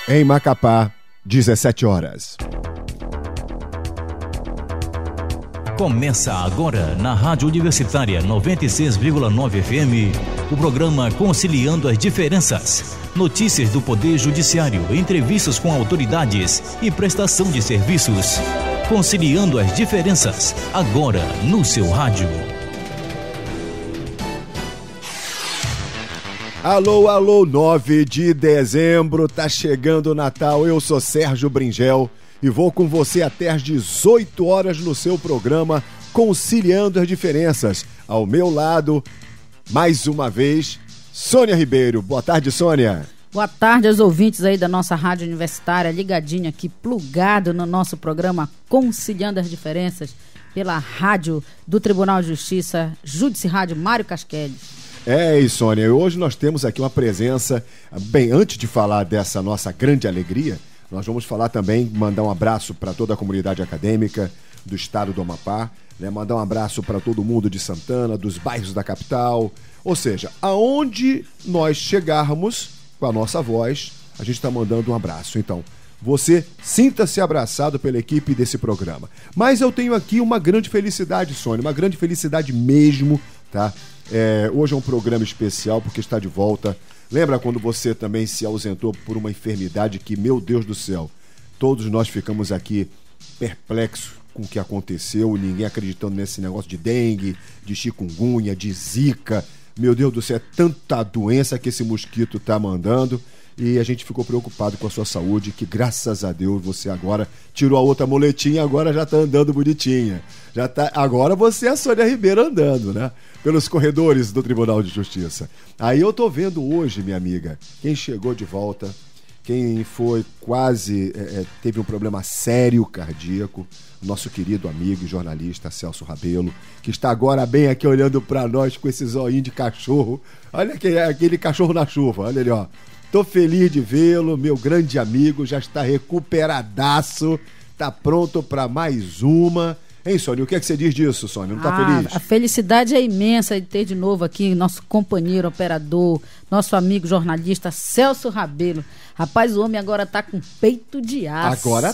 Em Macapá, 17 horas. Começa agora na Rádio Universitária 96,9 FM, o programa Conciliando as Diferenças. Notícias do Poder Judiciário, entrevistas com autoridades e prestação de serviços. Conciliando as Diferenças, agora no seu rádio. Alô, alô, 9 de dezembro, tá chegando o Natal, eu sou Sérgio Bringel e vou com você até às 18 horas no seu programa Conciliando as Diferenças. Ao meu lado, mais uma vez, Sônia Ribeiro. Boa tarde, Sônia. Boa tarde aos ouvintes aí da nossa rádio universitária, ligadinho aqui, plugado no nosso programa Conciliando as Diferenças, pela rádio do Tribunal de Justiça, Júdice Rádio Mário Casquedes. E Sônia, hoje nós temos aqui uma presença, bem, antes de falar dessa nossa grande alegria, nós vamos falar também, mandar um abraço para toda a comunidade acadêmica do estado do Amapá, né? Mandar um abraço para todo mundo de Santana, dos bairros da capital, ou seja, aonde nós chegarmos com a nossa voz, a gente está mandando um abraço. Então, você sinta-se abraçado pela equipe desse programa. Mas eu tenho aqui uma grande felicidade, Sônia, uma grande felicidade mesmo, tá? Hoje é um programa especial porque está de volta. Lembra quando você também se ausentou por uma enfermidade que, meu Deus do céu, todos nós ficamos aqui perplexos com o que aconteceu, ninguém acreditando nesse negócio de dengue, de chikungunya, de zika. Meu Deus do céu, é tanta doença que esse mosquito está mandando e a gente ficou preocupado com a sua saúde, que graças a Deus você agora tirou a outra moletinha, agora já está andando bonitinha. Agora você é a Sônia Ribeiro andando, né? Pelos corredores do Tribunal de Justiça. Aí eu tô vendo hoje, minha amiga, quem chegou de volta, quem foi quase, teve um problema sério cardíaco, nosso querido amigo e jornalista Celso Rabelo, que está agora bem aqui olhando para nós com esse zoinho de cachorro. Olha aquele cachorro na chuva, olha ali, ó. Tô feliz de vê-lo, meu grande amigo, já está recuperadaço, tá pronto para mais uma. Hein, Sônia, o que é que você diz disso, Sônia? Não tá feliz? A felicidade é imensa de ter de novo aqui nosso companheiro operador, nosso amigo jornalista Celso Rabelo. Rapaz, o homem agora tá com peito de aço. Agora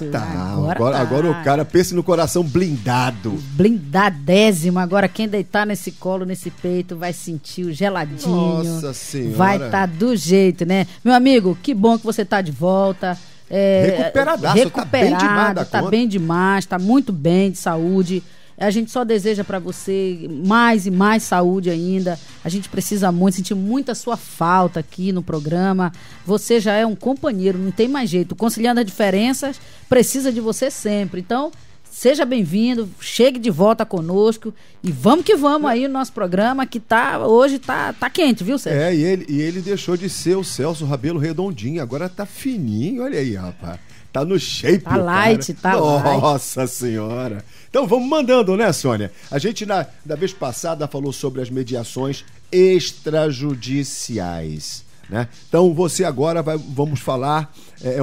o cara pensa no coração blindado. Blindadésimo. Agora quem deitar nesse colo, nesse peito, vai sentir o geladinho. Nossa Senhora. Vai tá do jeito, né? Meu amigo, que bom que você tá de volta. Recuperadaço, tá bem demais da conta. Tá bem demais, tá muito bem de saúde. A gente só deseja para você mais e mais saúde ainda. A gente precisa muito, sentir muita sua falta aqui no programa. Você já é um companheiro, não tem mais jeito. Conciliando as Diferenças, precisa de você sempre. Então, seja bem-vindo, chegue de volta conosco e vamos que vamos aí no nosso programa que hoje tá quente, viu, Sérgio? E ele deixou de ser o Celso Rabelo redondinho, agora tá fininho, olha aí, rapaz. Tá no shape, tá light, cara. Nossa Senhora. Então vamos mandando, né, Sônia? A gente, da vez passada, falou sobre as mediações extrajudiciais, né? Então você agora vamos falar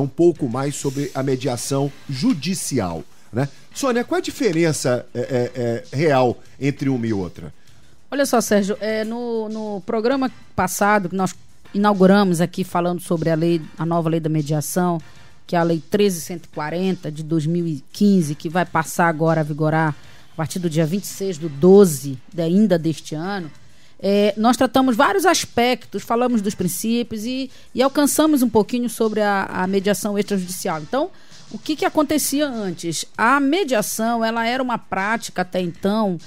um pouco mais sobre a mediação judicial, né? Sônia, qual é a diferença real entre uma e outra? Olha só, Sérgio, no programa passado que nós inauguramos aqui falando sobre a nova lei da mediação, que é a Lei 13.140 de 2015, que vai passar agora a vigorar a partir do dia 26/12 ainda deste ano, nós tratamos vários aspectos, falamos dos princípios e alcançamos um pouquinho sobre a mediação extrajudicial. Então, o que acontecia antes? A mediação, ela era uma prática até então,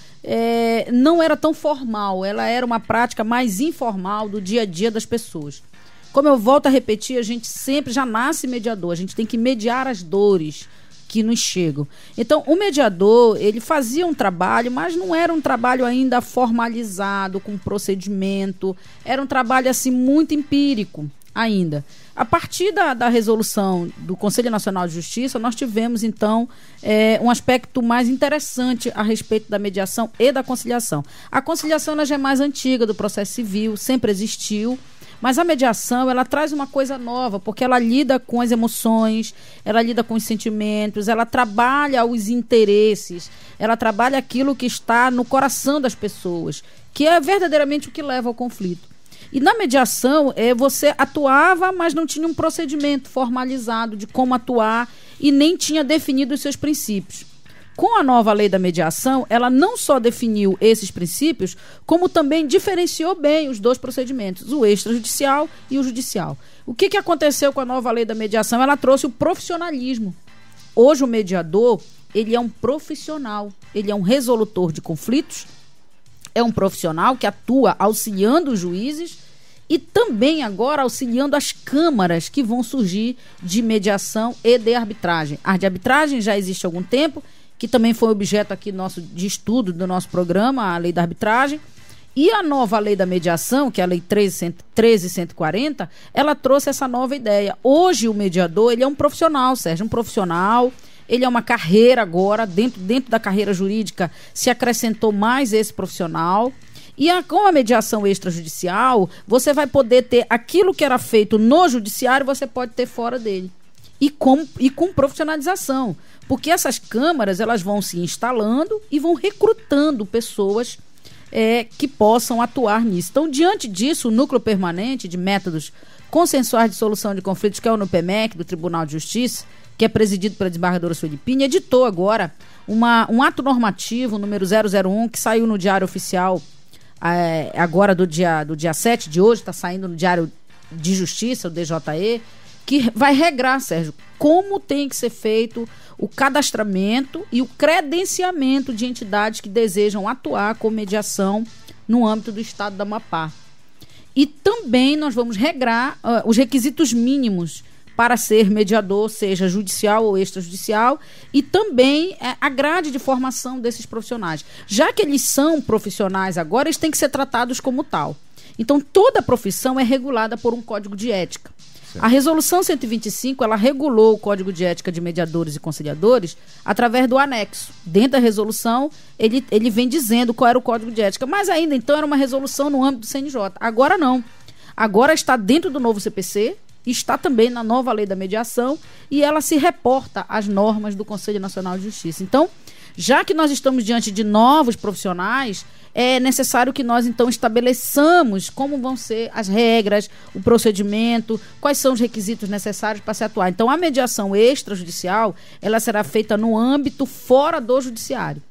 não era tão formal, ela era uma prática mais informal do dia a dia das pessoas. Como eu volto a repetir, a gente sempre já nasce mediador, a gente tem que mediar as dores que nos chegam. Então, o mediador, ele fazia um trabalho, mas não era um trabalho ainda formalizado, com procedimento, era um trabalho assim muito empírico ainda. A partir da resolução do Conselho Nacional de Justiça, nós tivemos, então, um aspecto mais interessante a respeito da mediação e da conciliação. A conciliação ela já é mais antiga do processo civil, sempre existiu, mas a mediação, ela traz uma coisa nova, porque ela lida com as emoções, ela lida com os sentimentos, ela trabalha os interesses, ela trabalha aquilo que está no coração das pessoas, que é verdadeiramente o que leva ao conflito. E na mediação, você atuava, mas não tinha um procedimento formalizado de como atuar e nem tinha definido os seus princípios. Com a nova lei da mediação, ela não só definiu esses princípios, como também diferenciou bem os dois procedimentos, o extrajudicial e o judicial. O que aconteceu com a nova lei da mediação? Ela trouxe o profissionalismo. Hoje o mediador, ele é um profissional, ele é um resolutor de conflitos, é um profissional que atua auxiliando os juízes e também agora auxiliando as câmaras que vão surgir de mediação e de arbitragem. A de arbitragem já existe há algum tempo, que também foi objeto aqui de estudo do nosso programa, a lei da arbitragem. E a nova lei da mediação, que é a lei 13.140, ela trouxe essa nova ideia. Hoje o mediador, ele é um profissional, Sérgio, um profissional, ele é uma carreira agora, dentro da carreira jurídica se acrescentou mais esse profissional. E com a mediação extrajudicial, você vai poder ter aquilo que era feito no judiciário, você pode ter fora dele. E com profissionalização. Porque essas câmaras, elas vão se instalando e vão recrutando pessoas que possam atuar nisso. Então, diante disso, o Núcleo Permanente de Métodos Consensuais de Solução de Conflitos, que é o NUPEMEC, do Tribunal de Justiça, que é presidido pela desembargadora Sueli Pinho, editou agora um ato normativo, número 001, que saiu no Diário Oficial agora do dia 7 de hoje, está saindo no Diário de Justiça, o DJE, que vai regrar, Sérgio, como tem que ser feito o cadastramento e o credenciamento de entidades que desejam atuar com mediação no âmbito do Estado do Amapá. E também nós vamos regrar os requisitos mínimos para ser mediador, seja judicial ou extrajudicial, e também a grade de formação desses profissionais. Já que eles são profissionais agora, eles têm que ser tratados como tal. Então, toda profissão é regulada por um código de ética. Certo. A Resolução 125, ela regulou o Código de Ética de Mediadores e Conciliadores através do anexo. Dentro da resolução, ele vem dizendo qual era o Código de Ética. Mas ainda, então, era uma resolução no âmbito do CNJ. Agora não. Agora está dentro do novo CPC, está também na nova lei da mediação e ela se reporta às normas do Conselho Nacional de Justiça. Então, já que nós estamos diante de novos profissionais, é necessário que nós, então, estabeleçamos como vão ser as regras, o procedimento, quais são os requisitos necessários para se atuar. Então, a mediação extrajudicial, ela será feita no âmbito fora do judiciário.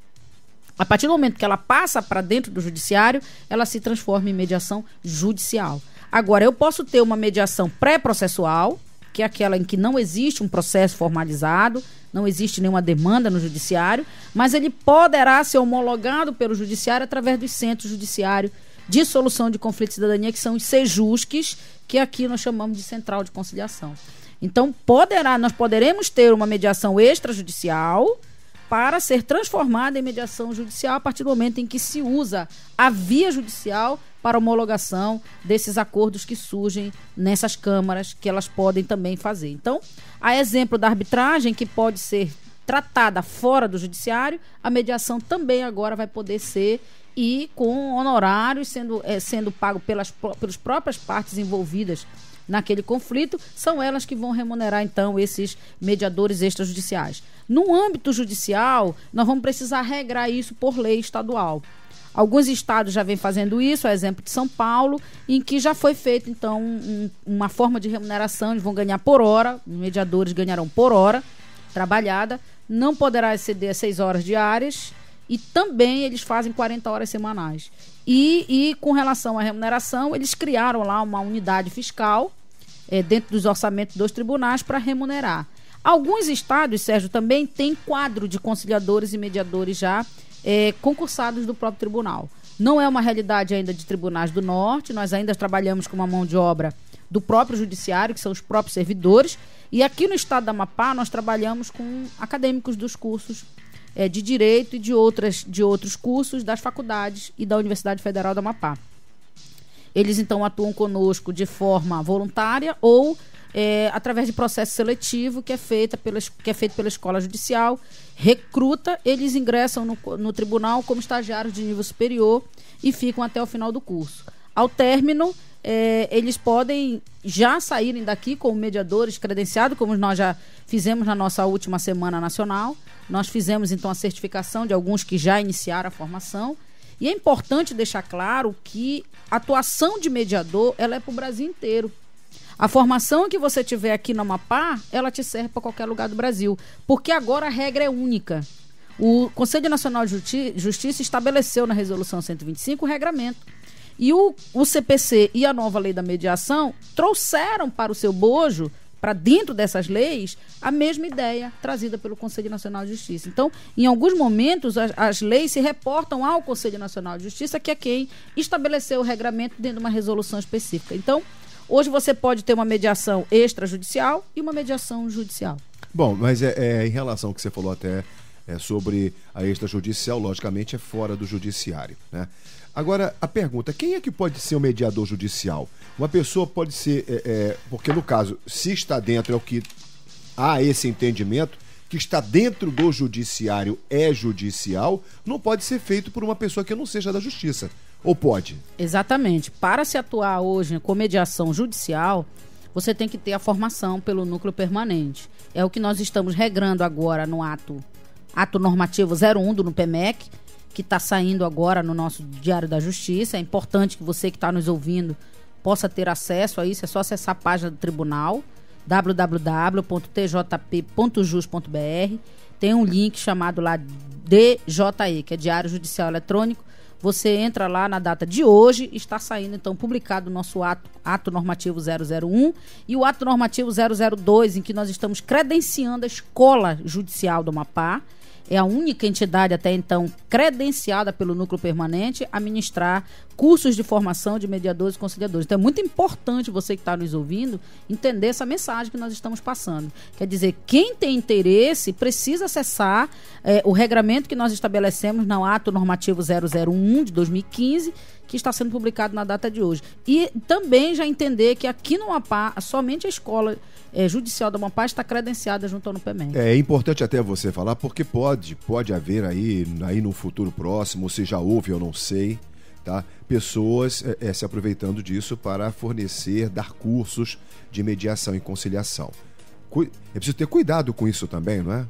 A partir do momento que ela passa para dentro do judiciário, ela se transforma em mediação judicial. Agora, eu posso ter uma mediação pré-processual, que é aquela em que não existe um processo formalizado, não existe nenhuma demanda no judiciário, mas ele poderá ser homologado pelo judiciário através dos centros judiciários de solução de conflito de cidadania, que são os CEJUSCs, que aqui nós chamamos de Central de Conciliação. Então, nós poderemos ter uma mediação extrajudicial para ser transformada em mediação judicial a partir do momento em que se usa a via judicial para homologação desses acordos que surgem nessas câmaras, que elas podem também fazer. Então, a exemplo da arbitragem, que pode ser tratada fora do judiciário, a mediação também agora vai poder ser, e com honorários sendo pago pelas próprias partes envolvidas naquele conflito, são elas que vão remunerar, então, esses mediadores extrajudiciais. No âmbito judicial, nós vamos precisar regrar isso por lei estadual. Alguns estados já vêm fazendo isso, a exemplo de São Paulo, em que já foi feita, então, uma forma de remuneração, eles vão ganhar por hora, os mediadores ganharão por hora trabalhada, não poderá exceder 6 horas diárias e também eles fazem 40 horas semanais. E com relação à remuneração, eles criaram lá uma unidade fiscal dentro dos orçamentos dos tribunais para remunerar. Alguns estados, Sérgio, também têm quadro de conciliadores e mediadores já concursados do próprio tribunal. Não é uma realidade ainda de tribunais do norte, nós ainda trabalhamos com uma mão de obra do próprio judiciário, que são os próprios servidores, e aqui no estado do Amapá nós trabalhamos com acadêmicos dos cursos de Direito e de outros cursos das faculdades e da Universidade Federal do Amapá. Eles então atuam conosco de forma voluntária ou através de processo seletivo que é feito pela escola judicial, recruta, eles ingressam no tribunal como estagiários de nível superior e ficam até o final do curso. Ao término, eles podem já saírem daqui como mediadores credenciados, como nós já fizemos na nossa última Semana Nacional. Nós fizemos então a certificação de alguns que já iniciaram a formação E é importante deixar claro que a atuação de mediador, ela é para o Brasil inteiro. A formação que você tiver aqui no Amapá, ela te serve para qualquer lugar do Brasil. Porque agora a regra é única. O Conselho Nacional de Justiça estabeleceu na Resolução 125 o regramento. E o CPC e a nova lei da mediação trouxeram para o seu bojo, para dentro dessas leis, a mesma ideia trazida pelo Conselho Nacional de Justiça. Então, em alguns momentos, as leis se reportam ao Conselho Nacional de Justiça, que é quem estabeleceu o regramento dentro de uma resolução específica. Então, hoje você pode ter uma mediação extrajudicial e uma mediação judicial. Bom, mas em relação ao que você falou até sobre a extrajudicial, logicamente é fora do judiciário, né? Agora, a pergunta, quem é que pode ser o mediador judicial? Uma pessoa pode ser, porque no caso, se está dentro, é o que há esse entendimento, que está dentro do judiciário é judicial, não pode ser feito por uma pessoa que não seja da justiça. Ou pode? Exatamente. Para se atuar hoje com mediação judicial, você tem que ter a formação pelo núcleo permanente. É o que nós estamos regrando agora no ato normativo 01 do NUPEMEC, que está saindo agora no nosso Diário da Justiça. É importante que você que está nos ouvindo possa ter acesso a isso. É só acessar a página do tribunal, www.tjp.jus.br. Tem um link chamado lá DJE, que é Diário Judicial Eletrônico. Você entra lá na data de hoje, está saindo então publicado o nosso ato normativo 001 e o ato normativo 002, em que nós estamos credenciando a Escola Judicial do Amapá. É a única entidade até então credenciada pelo Núcleo Permanente a ministrar cursos de formação de mediadores e conciliadores. Então é muito importante você que está nos ouvindo entender essa mensagem que nós estamos passando. Quer dizer, quem tem interesse precisa acessar o regramento que nós estabelecemos no ato normativo 001 de 2015, que está sendo publicado na data de hoje. E também já entender que aqui no Amapá, somente a Escola Judicial do Amapá está credenciada junto ao NUPEMEC. É importante até você falar, porque pode haver aí no futuro próximo, se já houve, eu não sei, tá? Pessoas se aproveitando disso para fornecer, dar cursos de mediação e conciliação. É preciso ter cuidado com isso também, não é?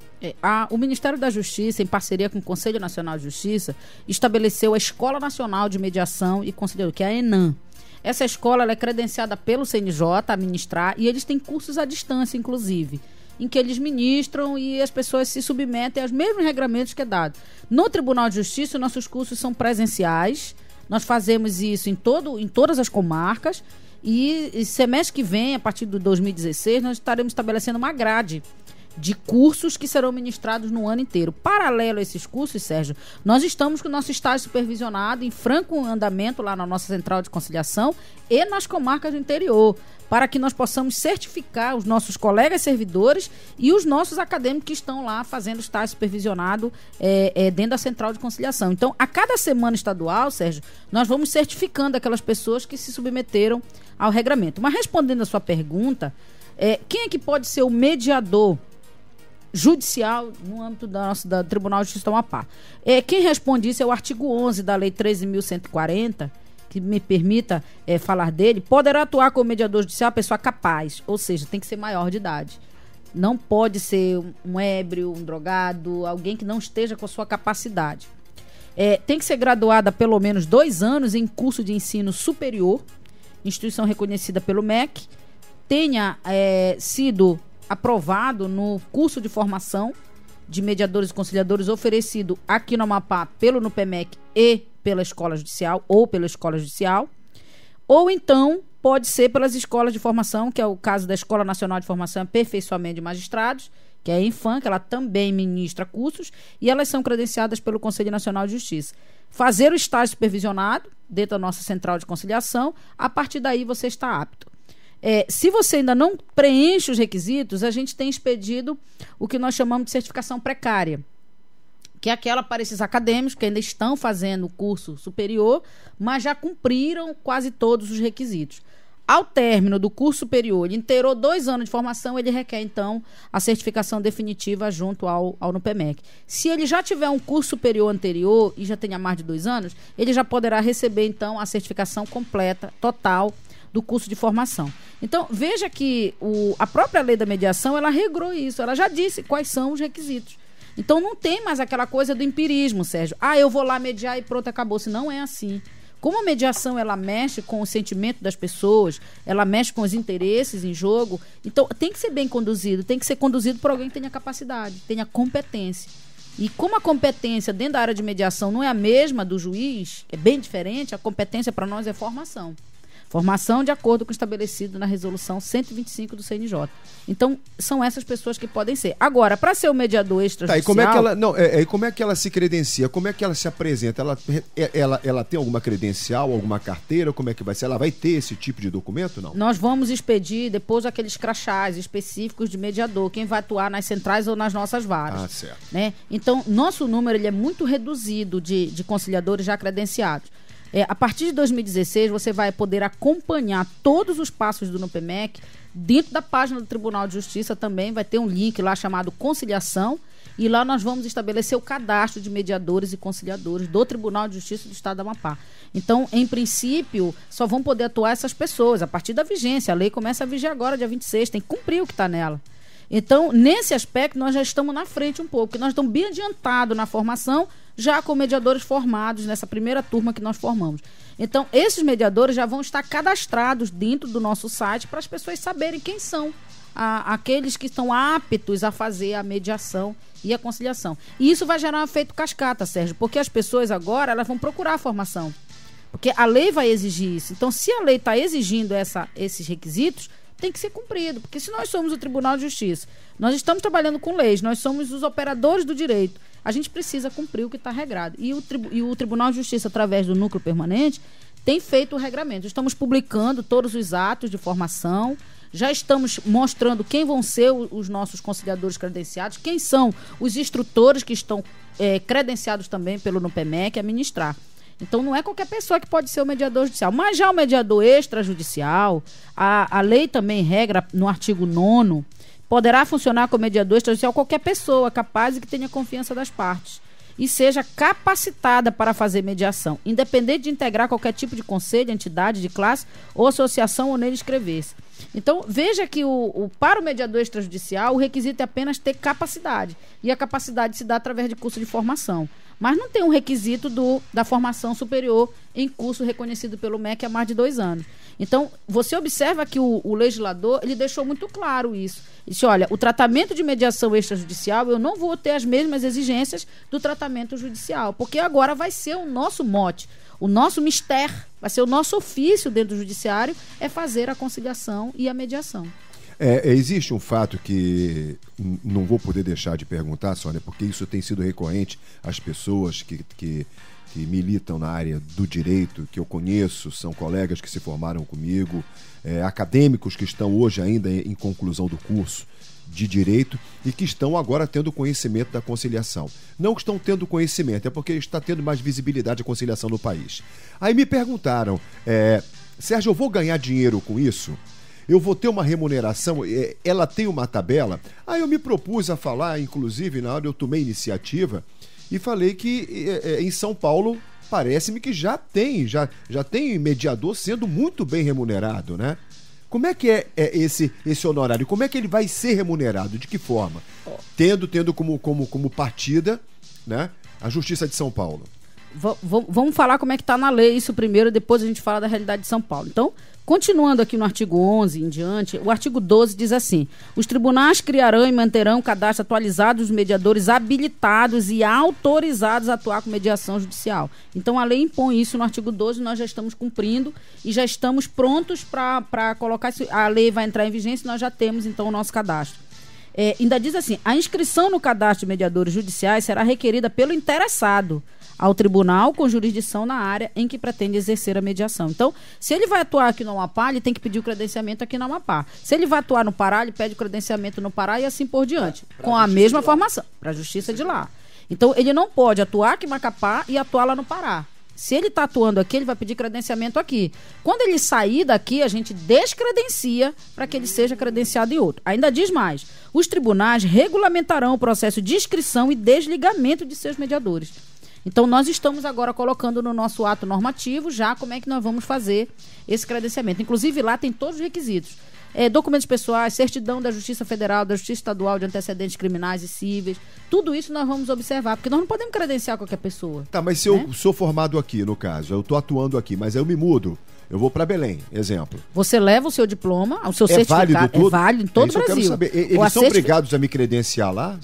O Ministério da Justiça, em parceria com o Conselho Nacional de Justiça, estabeleceu a Escola Nacional de Mediação e Conciliação, que é a ENAM. Essa escola ela é credenciada pelo CNJ a ministrar, e eles têm cursos à distância, inclusive, em que eles ministram e as pessoas se submetem aos mesmos regramentos que é dado. No Tribunal de Justiça, nossos cursos são presenciais, nós fazemos isso em todas as comarcas, e semestre que vem, a partir de 2016, nós estaremos estabelecendo uma grade de cursos que serão ministrados no ano inteiro. Paralelo a esses cursos, Sérgio, nós estamos com o nosso estágio supervisionado em franco andamento lá na nossa central de conciliação e nas comarcas do interior, para que nós possamos certificar os nossos colegas servidores e os nossos acadêmicos que estão lá fazendo estágio supervisionado dentro da central de conciliação. Então, a cada semana estadual, Sérgio, nós vamos certificando aquelas pessoas que se submeteram ao regramento. Mas respondendo a sua pergunta, quem é que pode ser o mediador judicial no âmbito da Tribunal de Justiça do Amapá? Quem responde isso é o artigo 11 da Lei 13.140, que me permita falar dele. Poderá atuar como mediador judicial a pessoa capaz, ou seja, tem que ser maior de idade. Não pode ser um ébrio, um drogado, alguém que não esteja com a sua capacidade. Tem que ser graduada há pelo menos 2 anos em curso de ensino superior, instituição reconhecida pelo MEC, tenha sido aprovado no curso de formação de mediadores e conciliadores oferecido aqui no Amapá pelo NUPEMEC e pela Escola Judicial, ou pela Escola Judicial, ou então pode ser pelas escolas de formação, que é o caso da Escola Nacional de Formação e Aperfeiçoamento de Magistrados, que é a ENFAM, que ela também ministra cursos, e elas são credenciadas pelo Conselho Nacional de Justiça. Fazer o estágio supervisionado dentro da nossa central de conciliação, a partir daí você está apto. Se você ainda não preenche os requisitos, a gente tem expedido o que nós chamamos de certificação precária, que é aquela para esses acadêmicos que ainda estão fazendo o curso superior, mas já cumpriram quase todos os requisitos. Ao término do curso superior, ele inteirou 2 anos de formação, ele requer, então, a certificação definitiva junto ao NUPEMEC. Se ele já tiver um curso superior anterior e já tenha mais de 2 anos, ele já poderá receber, então, a certificação completa, total, do curso de formação. Então, veja que a própria lei da mediação, ela regrou isso, ela já disse quais são os requisitos. Então não tem mais aquela coisa do empirismo, Sérgio. Eu vou lá mediar e pronto, acabou-se. Não é assim. Como a mediação, ela mexe com o sentimento das pessoas, ela mexe com os interesses em jogo, então tem que ser bem conduzido, tem que ser conduzido por alguém que tenha capacidade, tenha competência. E como a competência dentro da área de mediação não é a mesma do juiz, é bem diferente, a competência para nós é formação. Formação de acordo com o estabelecido na resolução 125 do CNJ. Então, são essas pessoas que podem ser. Agora, para ser o mediador extrajudicial... E como é que ela se credencia? Como é que ela se apresenta? Ela tem alguma credencial, alguma carteira? Como é que vai ser? Ela vai ter esse tipo de documento, não? Nós vamos expedir depois aqueles crachás específicos de mediador, quem vai atuar nas centrais ou nas nossas varas. Certo. Né? Então, nosso número ele é muito reduzido de conciliadores já credenciados. A partir de 2016, você vai poder acompanhar todos os passos do NUPEMEC. Dentro da página do Tribunal de Justiça também vai ter um link lá chamado Conciliação, e lá nós vamos estabelecer o cadastro de mediadores e conciliadores do Tribunal de Justiça do Estado do Amapá. Então, em princípio, só vão poder atuar essas pessoas a partir da vigência. A lei começa a vigiar agora, dia 26, tem que cumprir o que está nela. Então, nesse aspecto, nós já estamos na frente um pouco, porque nós estamos bem adiantados na formação, já com mediadores formados nessa primeira turma que nós formamos. Então, esses mediadores já vão estar cadastrados dentro do nosso site para as pessoas saberem quem são aqueles que estão aptos a fazer a mediação e a conciliação. E isso vai gerar um efeito cascata, Sérgio, porque as pessoas agora elas vão procurar a formação. Porque a lei vai exigir isso. Então, se a lei está exigindo esses requisitos, tem que ser cumprido, porque se nós somos o Tribunal de Justiça, nós estamos trabalhando com leis, nós somos os operadores do direito, a gente precisa cumprir o que está regrado. E o Tribunal de Justiça, através do Núcleo Permanente, tem feito o regramento. Estamos publicando todos os atos de formação, já estamos mostrando quem vão ser os nossos conciliadores credenciados, quem são os instrutores que estão credenciados também pelo NUPEMEC a ministrar. Então, não é qualquer pessoa que pode ser o mediador judicial. Mas já o mediador extrajudicial, a lei também regra no artigo 9º, poderá funcionar como mediador extrajudicial qualquer pessoa capaz e que tenha confiança das partes e seja capacitada para fazer mediação, independente de integrar qualquer tipo de conselho, entidade de classe ou associação ou nele inscrever-se. Então, veja que para o mediador extrajudicial, o requisito é apenas ter capacidade. E a capacidade se dá através de curso de formação. Mas não tem um requisito da formação superior em curso reconhecido pelo MEC há mais de 2 anos. Então, você observa que o legislador ele deixou muito claro isso. Ele disse, olha, o tratamento de mediação extrajudicial, eu não vou ter as mesmas exigências do tratamento judicial, porque agora vai ser o nosso mote, o nosso mistério, vai ser o nosso ofício dentro do judiciário, é fazer a conciliação e a mediação. Existe um fato que não vou poder deixar de perguntar, Sônia, porque isso tem sido recorrente às pessoas que militam na área do direito, que eu conheço, são colegas que se formaram comigo, acadêmicos que estão hoje ainda em conclusão do curso de direito e que estão agora tendo conhecimento da conciliação. Não que estão tendo conhecimento, é porque está tendo mais visibilidade a conciliação no país. Aí me perguntaram, Sérgio, eu vou ganhar dinheiro com isso? Eu vou ter uma remuneração, ela tem uma tabela? Aí eu me propus a falar, inclusive, na hora eu tomei iniciativa e falei que em São Paulo parece-me que já tem mediador sendo muito bem remunerado, né? Como é que é esse honorário? Como é que ele vai ser remunerado? De que forma? Tendo como partida, né, a Justiça de São Paulo. Vamos falar como é que está na lei isso primeiro, depois a gente fala da realidade de São Paulo. Então, continuando aqui no artigo 11 em diante, o artigo 12 diz assim: os tribunais criarão e manterão cadastro atualizado dos mediadores habilitados e autorizados a atuar com mediação judicial. Então, a lei impõe isso no artigo 12, nós já estamos cumprindo e já estamos prontos para colocar isso. A lei vai entrar em vigência e nós já temos, então, o nosso cadastro. Ainda diz assim: a inscrição no cadastro de mediadores judiciais será requerida pelo interessado ao tribunal com jurisdição na área em que pretende exercer a mediação. Então, se ele vai atuar aqui no Amapá, ele tem que pedir o credenciamento aqui no Amapá. Se ele vai atuar no Pará, ele pede o credenciamento no Pará e assim por diante, com a mesma formação, para a justiça de lá. Então, ele não pode atuar aqui em Macapá e atuar lá no Pará. Se ele está atuando aqui, ele vai pedir credenciamento aqui. Quando ele sair daqui, a gente descredencia para que ele seja credenciado em outro. Ainda diz mais: os tribunais regulamentarão o processo de inscrição e desligamento de seus mediadores. Então, nós estamos agora colocando no nosso ato normativo já como é que nós vamos fazer esse credenciamento. Inclusive, lá tem todos os requisitos. documentos pessoais, certidão da Justiça Federal, da Justiça Estadual de antecedentes criminais e cíveis. Tudo isso nós vamos observar, porque nós não podemos credenciar qualquer pessoa. Tá, mas se eu sou formado aqui, no caso, eu estou atuando aqui, mas eu me mudo, eu vou para Belém, exemplo. Você leva o seu diploma, o seu certificado. Válido tudo? É válido em todo o Brasil. Eu quero saber. Eles são obrigados a me credenciar lá?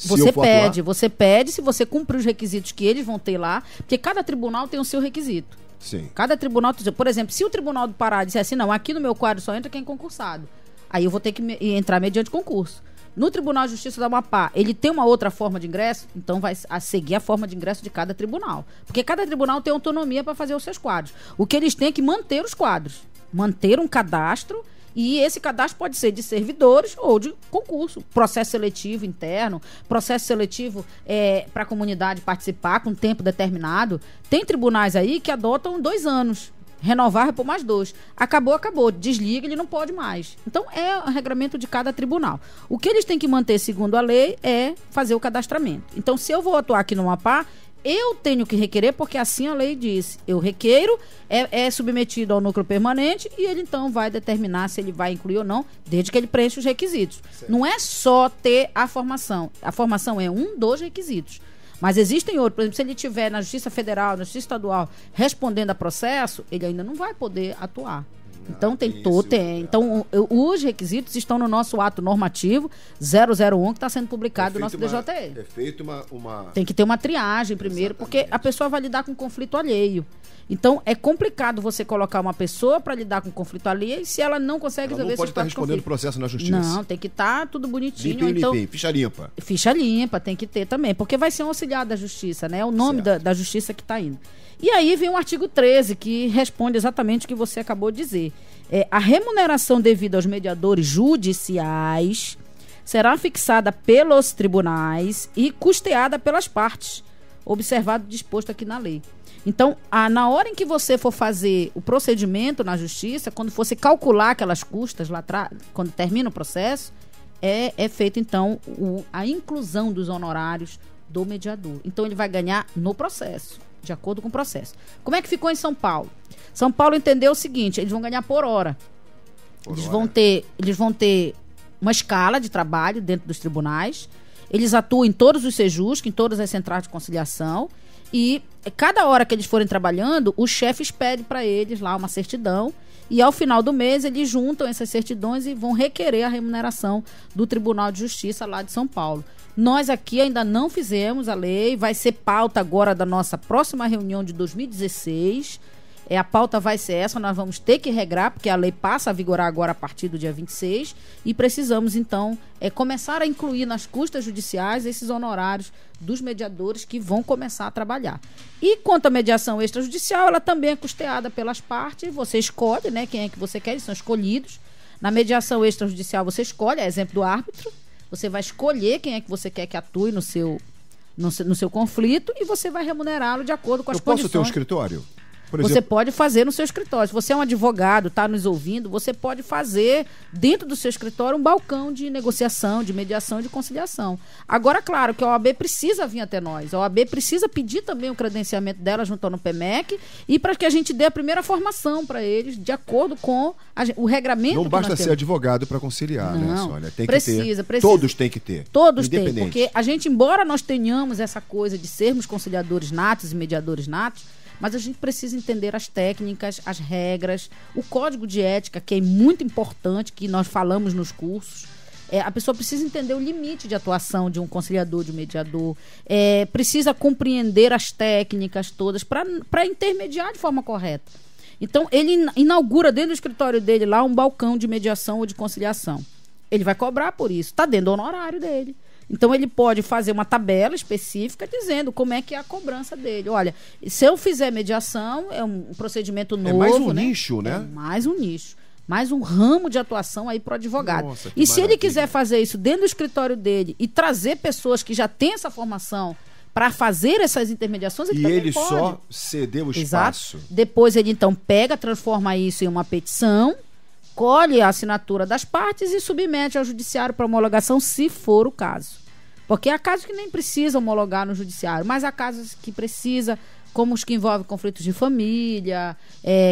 Você pede, se você cumprir os requisitos que eles vão ter lá, porque cada tribunal tem o seu requisito. Sim. Cada tribunal, por exemplo, se o Tribunal do Pará disser assim, não, aqui no meu quadro só entra quem é concursado, aí eu vou ter que entrar mediante concurso. No Tribunal de Justiça do Amapá, ele tem uma outra forma de ingresso, então vai seguir a forma de ingresso de cada tribunal. Porque cada tribunal tem autonomia para fazer os seus quadros. O que eles têm é que manter os quadros, manter um cadastro, e esse cadastro pode ser de servidores ou de concurso. Processo seletivo interno, processo seletivo para a comunidade participar com tempo determinado. Tem tribunais aí que adotam 2 anos. Renovar por mais 2. Acabou. Desliga, ele não pode mais. Então, é o regramento de cada tribunal. O que eles têm que manter, segundo a lei, é fazer o cadastramento. Então, se eu vou atuar aqui no Amapá, eu tenho que requerer, porque assim a lei diz. Eu requeiro, é submetido ao núcleo permanente e ele, então, vai determinar se ele vai incluir ou não, desde que ele preencha os requisitos. Certo. Não é só ter a formação. A formação é um dos requisitos. Mas existem outros. Por exemplo, se ele estiver na Justiça Federal, na Justiça Estadual, respondendo a processo, ele ainda não vai poder atuar. Então, Então, os requisitos estão no nosso ato normativo 001, que está sendo publicado no nosso DJE. É feito uma... Tem que ter uma triagem primeiro, porque a pessoa vai lidar com conflito alheio. Então, é complicado você colocar uma pessoa para lidar com conflito alheio se ela não consegue resolver esse conflito. Não pode estar respondendo o processo na justiça. Não, tem que estar tudo bonitinho. Limpinho, ficha limpa. Ficha limpa, tem que ter também, porque vai ser um auxiliar da justiça, né? É o nome da justiça que está indo. E aí vem o artigo 13, que responde exatamente o que você acabou de dizer. A remuneração devida aos mediadores judiciais será fixada pelos tribunais e custeada pelas partes, observado o disposto aqui na lei. Então, na hora em que você for fazer o procedimento na justiça, quando você calcular aquelas custas lá atrás, quando termina o processo, é feita, então, a inclusão dos honorários do mediador. Então, ele vai ganhar no processo, de acordo com o processo. Como é que ficou em São Paulo? São Paulo entendeu o seguinte, eles vão ganhar por hora. Eles vão ter uma escala de trabalho dentro dos tribunais, eles atuam em todos os sejus, em todas as centrais de conciliação, e cada hora que eles forem trabalhando, os chefes pedem para eles lá uma certidão, e ao final do mês eles juntam essas certidões e vão requerer a remuneração do Tribunal de Justiça lá de São Paulo. Nós aqui ainda não fizemos a lei, vai ser pauta agora da nossa próxima reunião de 2016. A pauta vai ser essa, nós vamos ter que regrar, porque a lei passa a vigorar agora a partir do dia 26, e precisamos, então, começar a incluir nas custas judiciais esses honorários dos mediadores que vão começar a trabalhar. E quanto à mediação extrajudicial, ela também é custeada pelas partes, você escolhe, né, quem é que você quer, eles são escolhidos. Na mediação extrajudicial você escolhe, é exemplo do árbitro, você vai escolher quem é que você quer que atue no seu conflito e você vai remunerá-lo de acordo com as condições. Eu posso ter um escritório? Você pode fazer no seu escritório. Se você é um advogado, está nos ouvindo, você pode fazer dentro do seu escritório um balcão de negociação, de mediação e de conciliação. Agora, claro que a OAB precisa vir até nós. A OAB precisa pedir também o credenciamento dela junto ao NPMEC e para que a gente dê a primeira formação para eles, de acordo com o regramento. Não basta ser advogado para conciliar, não, né, Sônia? Tem precisa. Todos têm que ter. Todos têm, porque a gente, embora nós tenhamos essa coisa de sermos conciliadores natos e mediadores natos, mas a gente precisa entender as técnicas, as regras, o código de ética, que é muito importante, que nós falamos nos cursos. A pessoa precisa entender o limite de atuação de um conciliador, de um mediador. Precisa compreender as técnicas todas para intermediar de forma correta. Então, ele inaugura dentro do escritório dele lá um balcão de mediação ou de conciliação. Ele vai cobrar por isso, está dentro do honorário dele. Então, ele pode fazer uma tabela específica dizendo como é que é a cobrança dele. Olha, se eu fizer mediação, é um procedimento novo. É mais um nicho, né? É mais um nicho. Mais um ramo de atuação aí para o advogado. Nossa, e se ele quiser fazer isso dentro do escritório dele e trazer pessoas que já têm essa formação para fazer essas intermediações, ele também pode. Só cedeu o espaço. Exato. Depois ele, então, transforma isso em uma petição, colhe a assinatura das partes e submete ao judiciário para homologação, se for o caso. Porque há casos que nem precisa homologar no judiciário, mas há casos que precisa, como os que envolvem conflitos de família,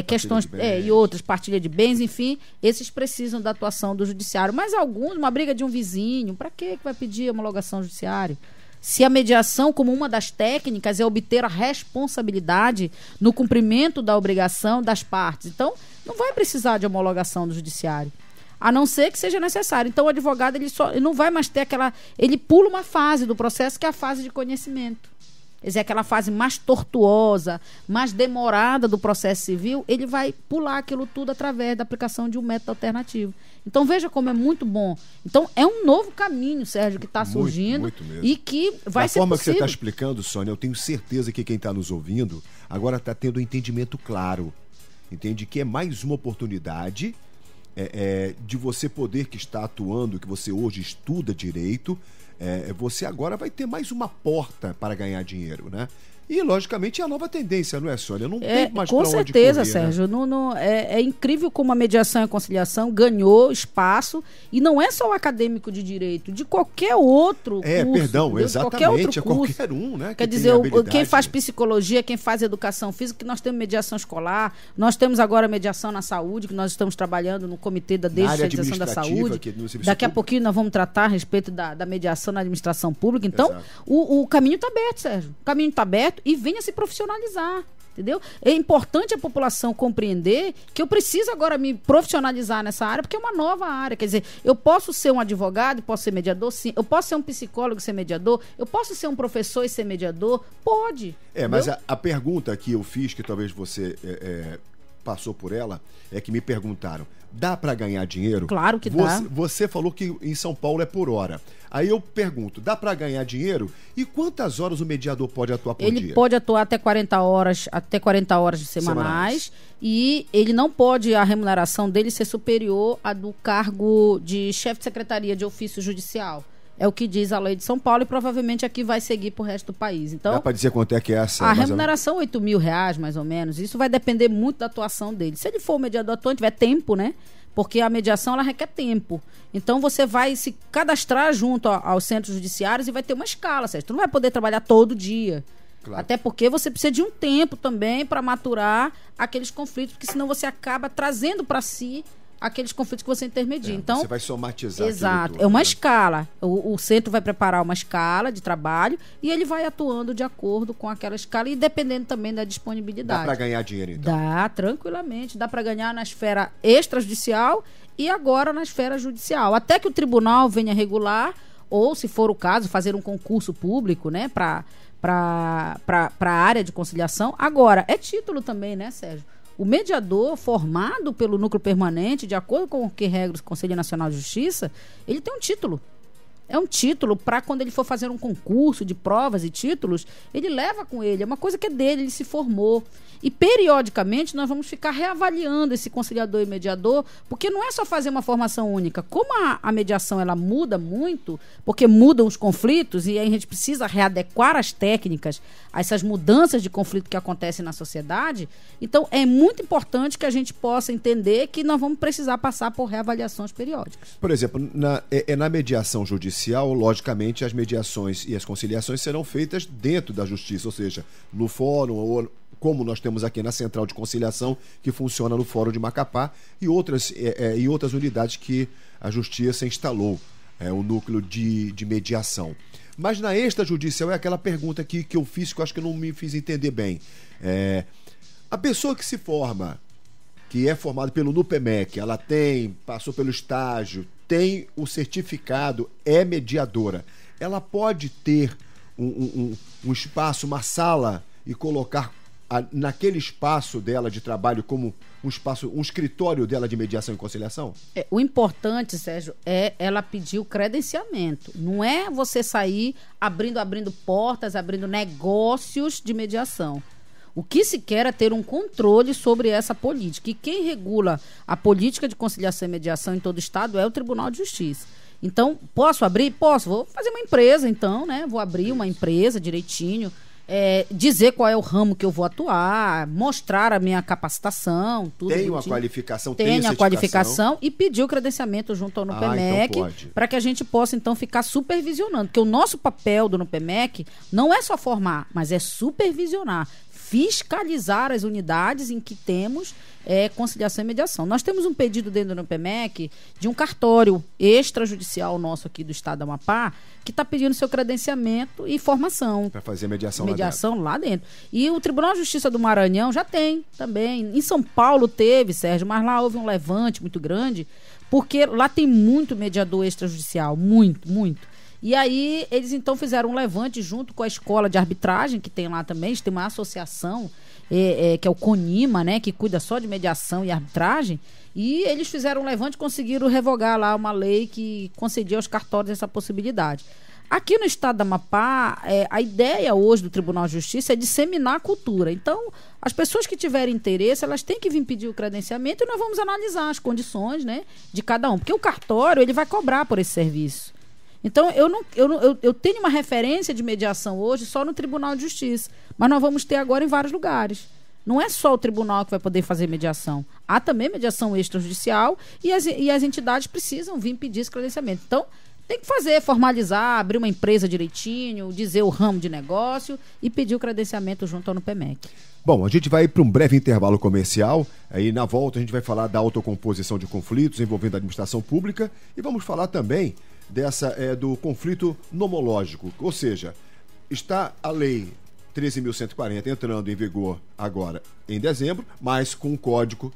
questões e outras, partilha de bens, enfim, esses precisam da atuação do judiciário. Mas alguns, uma briga de um vizinho, para que vai pedir homologação do judiciário? Se a mediação, como uma das técnicas, é obter a responsabilidade no cumprimento da obrigação das partes. Então, não vai precisar de homologação do judiciário, a não ser que seja necessário. Então, o advogado ele não vai mais ter aquela... Ele pula uma fase do processo, que é a fase de conhecimento. Quer dizer, aquela fase mais tortuosa, mais demorada do processo civil, ele vai pular aquilo tudo através da aplicação de um método alternativo. Então, veja como é muito bom. Então, é um novo caminho, Sérgio, que está surgindo muito mesmo. E que vai ser possível. Da forma que você está explicando, Sônia, eu tenho certeza que quem está nos ouvindo agora está tendo um entendimento claro. Entende que é mais uma oportunidade de você poder que está atuando, que você hoje estuda direito, você agora vai ter mais uma porta para ganhar dinheiro, né? E, logicamente, é a nova tendência, não é, Sônia? Não tem mais pra onde correr, com certeza, Sérgio. Né? É incrível como a mediação e a conciliação ganhou espaço, e não é só o acadêmico de direito, de qualquer outro curso. Perdão, exatamente, qualquer um, né? Quer dizer, quem faz psicologia, quem faz educação física, que nós temos mediação escolar, nós temos agora mediação na saúde, que nós estamos trabalhando no Comitê da Descentralização da Saúde. Daqui a pouquinho nós vamos tratar a respeito da mediação na administração pública. Então, o caminho está aberto, Sérgio. O caminho está aberto. E venha se profissionalizar, entendeu? É importante a população compreender que eu preciso agora me profissionalizar nessa área, porque é uma nova área. Quer dizer, eu posso ser um advogado e posso ser mediador, sim. Eu posso ser um psicólogo e ser mediador. Eu posso ser um professor e ser mediador. Pode. Mas a pergunta que eu fiz, que talvez você passou por ela, é que me perguntaram, dá para ganhar dinheiro? Claro que dá. Você falou que em São Paulo é por hora. Aí eu pergunto, dá para ganhar dinheiro? E quantas horas o mediador pode atuar por dia? Ele pode atuar até 40 horas semanais, e ele não pode, a remuneração dele ser superior à do cargo de chefe de secretaria de ofício judicial. É o que diz a lei de São Paulo, e provavelmente aqui vai seguir pro resto do país. Então, dá para dizer quanto é que é essa? A remuneração, R$ 8.000, mais ou menos. Isso vai depender muito da atuação dele. Se ele for um mediador atuante, tiver tempo, né? Porque a mediação, ela requer tempo. Então, você vai se cadastrar junto aos centros judiciários e vai ter uma escala, certo? Tu não vai poder trabalhar todo dia. Claro. Até porque você precisa de um tempo também para maturar aqueles conflitos, porque senão você acaba trazendo para si aqueles conflitos que você intermedia. Então, você vai somatizar. Exato. Tudo, é uma escala. O centro vai preparar uma escala de trabalho e ele vai atuando de acordo com aquela escala, e dependendo também da disponibilidade. Dá para ganhar dinheiro, então? Dá, tranquilamente. Dá para ganhar na esfera extrajudicial e agora na esfera judicial. Até que o tribunal venha regular, ou, se for o caso, fazer um concurso público, né, para a área de conciliação. Agora, é título também, né, Sérgio? O mediador formado pelo núcleo permanente, de acordo com o que regra o Conselho Nacional de Justiça, ele tem um título. É um título para quando ele for fazer um concurso de provas e títulos, ele leva com ele. É uma coisa que é dele, ele se formou. E, periodicamente, nós vamos ficar reavaliando esse conciliador e mediador, porque não é só fazer uma formação única. Como a mediação ela muda muito, porque mudam os conflitos, e aí a gente precisa readequar as técnicas a essas mudanças de conflito que acontecem na sociedade, então é muito importante que a gente possa entender que nós vamos precisar passar por reavaliações periódicas. Por exemplo, na mediação judicial, logicamente, as mediações e as conciliações serão feitas dentro da justiça, ou seja, no fórum, ou como nós temos aqui na Central de Conciliação, que funciona no Fórum de Macapá, e outras unidades que a Justiça instalou, o núcleo de mediação. Mas na extrajudicial é aquela pergunta que eu fiz, que eu acho que eu não me fiz entender bem. A pessoa que se forma, que é formada pelo NUPEMEC, ela passou pelo estágio, tem o certificado, é mediadora, ela pode ter um espaço, uma sala, e colocar naquele espaço dela de trabalho como um escritório dela de mediação e conciliação? O importante, Sérgio, é ela pedir o credenciamento. Não é você sair abrindo portas, abrindo negócios de mediação. O que se quer é ter um controle sobre essa política. E quem regula a política de conciliação e mediação em todo o estado é o Tribunal de Justiça. Então, posso abrir? Posso. Vou fazer uma empresa, então, né? Vou abrir uma empresa direitinho. Dizer qual é o ramo que eu vou atuar, mostrar a minha capacitação, tudo. Tenho a qualificação, tenho a qualificação e pedir o credenciamento junto ao NUPEMEC, então para que a gente possa então ficar supervisionando, porque o nosso papel do NUPEMEC não é só formar, mas é supervisionar, fiscalizar as unidades em que temos conciliação e mediação. Nós temos um pedido dentro do PEMEC de um cartório extrajudicial nosso aqui do estado do Amapá, que está pedindo seu credenciamento e formação. Para fazer mediação lá dentro. E o Tribunal de Justiça do Maranhão já tem também. Em São Paulo teve, Sérgio, mas lá houve um levante muito grande, porque lá tem muito mediador extrajudicial, muito, muito. E aí eles então fizeram um levante junto com a escola de arbitragem, que tem lá também, eles têm uma associação, que é o CONIMA, né, que cuida só de mediação e arbitragem, e eles fizeram um levante e conseguiram revogar lá uma lei que concedia aos cartórios essa possibilidade. Aqui no estado do Amapá, a ideia hoje do Tribunal de Justiça é disseminar a cultura. Então, as pessoas que tiverem interesse, elas têm que vir pedir o credenciamento e nós vamos analisar as condições, né, de cada um. Porque o cartório, ele vai cobrar por esse serviço. Então, eu tenho uma referência de mediação hoje só no Tribunal de Justiça, mas nós vamos ter agora em vários lugares. Não é só o tribunal que vai poder fazer mediação. Há também mediação extrajudicial e as entidades precisam vir pedir esse credenciamento. Então, tem que fazer, formalizar, abrir uma empresa direitinho, dizer o ramo de negócio e pedir o credenciamento junto ao PEMEC. Bom, a gente vai para um breve intervalo comercial, aí na volta a gente vai falar da autocomposição de conflitos envolvendo a administração pública e vamos falar também do conflito nomológico, ou seja, está a lei 13.140 entrando em vigor agora em dezembro, mas com o Código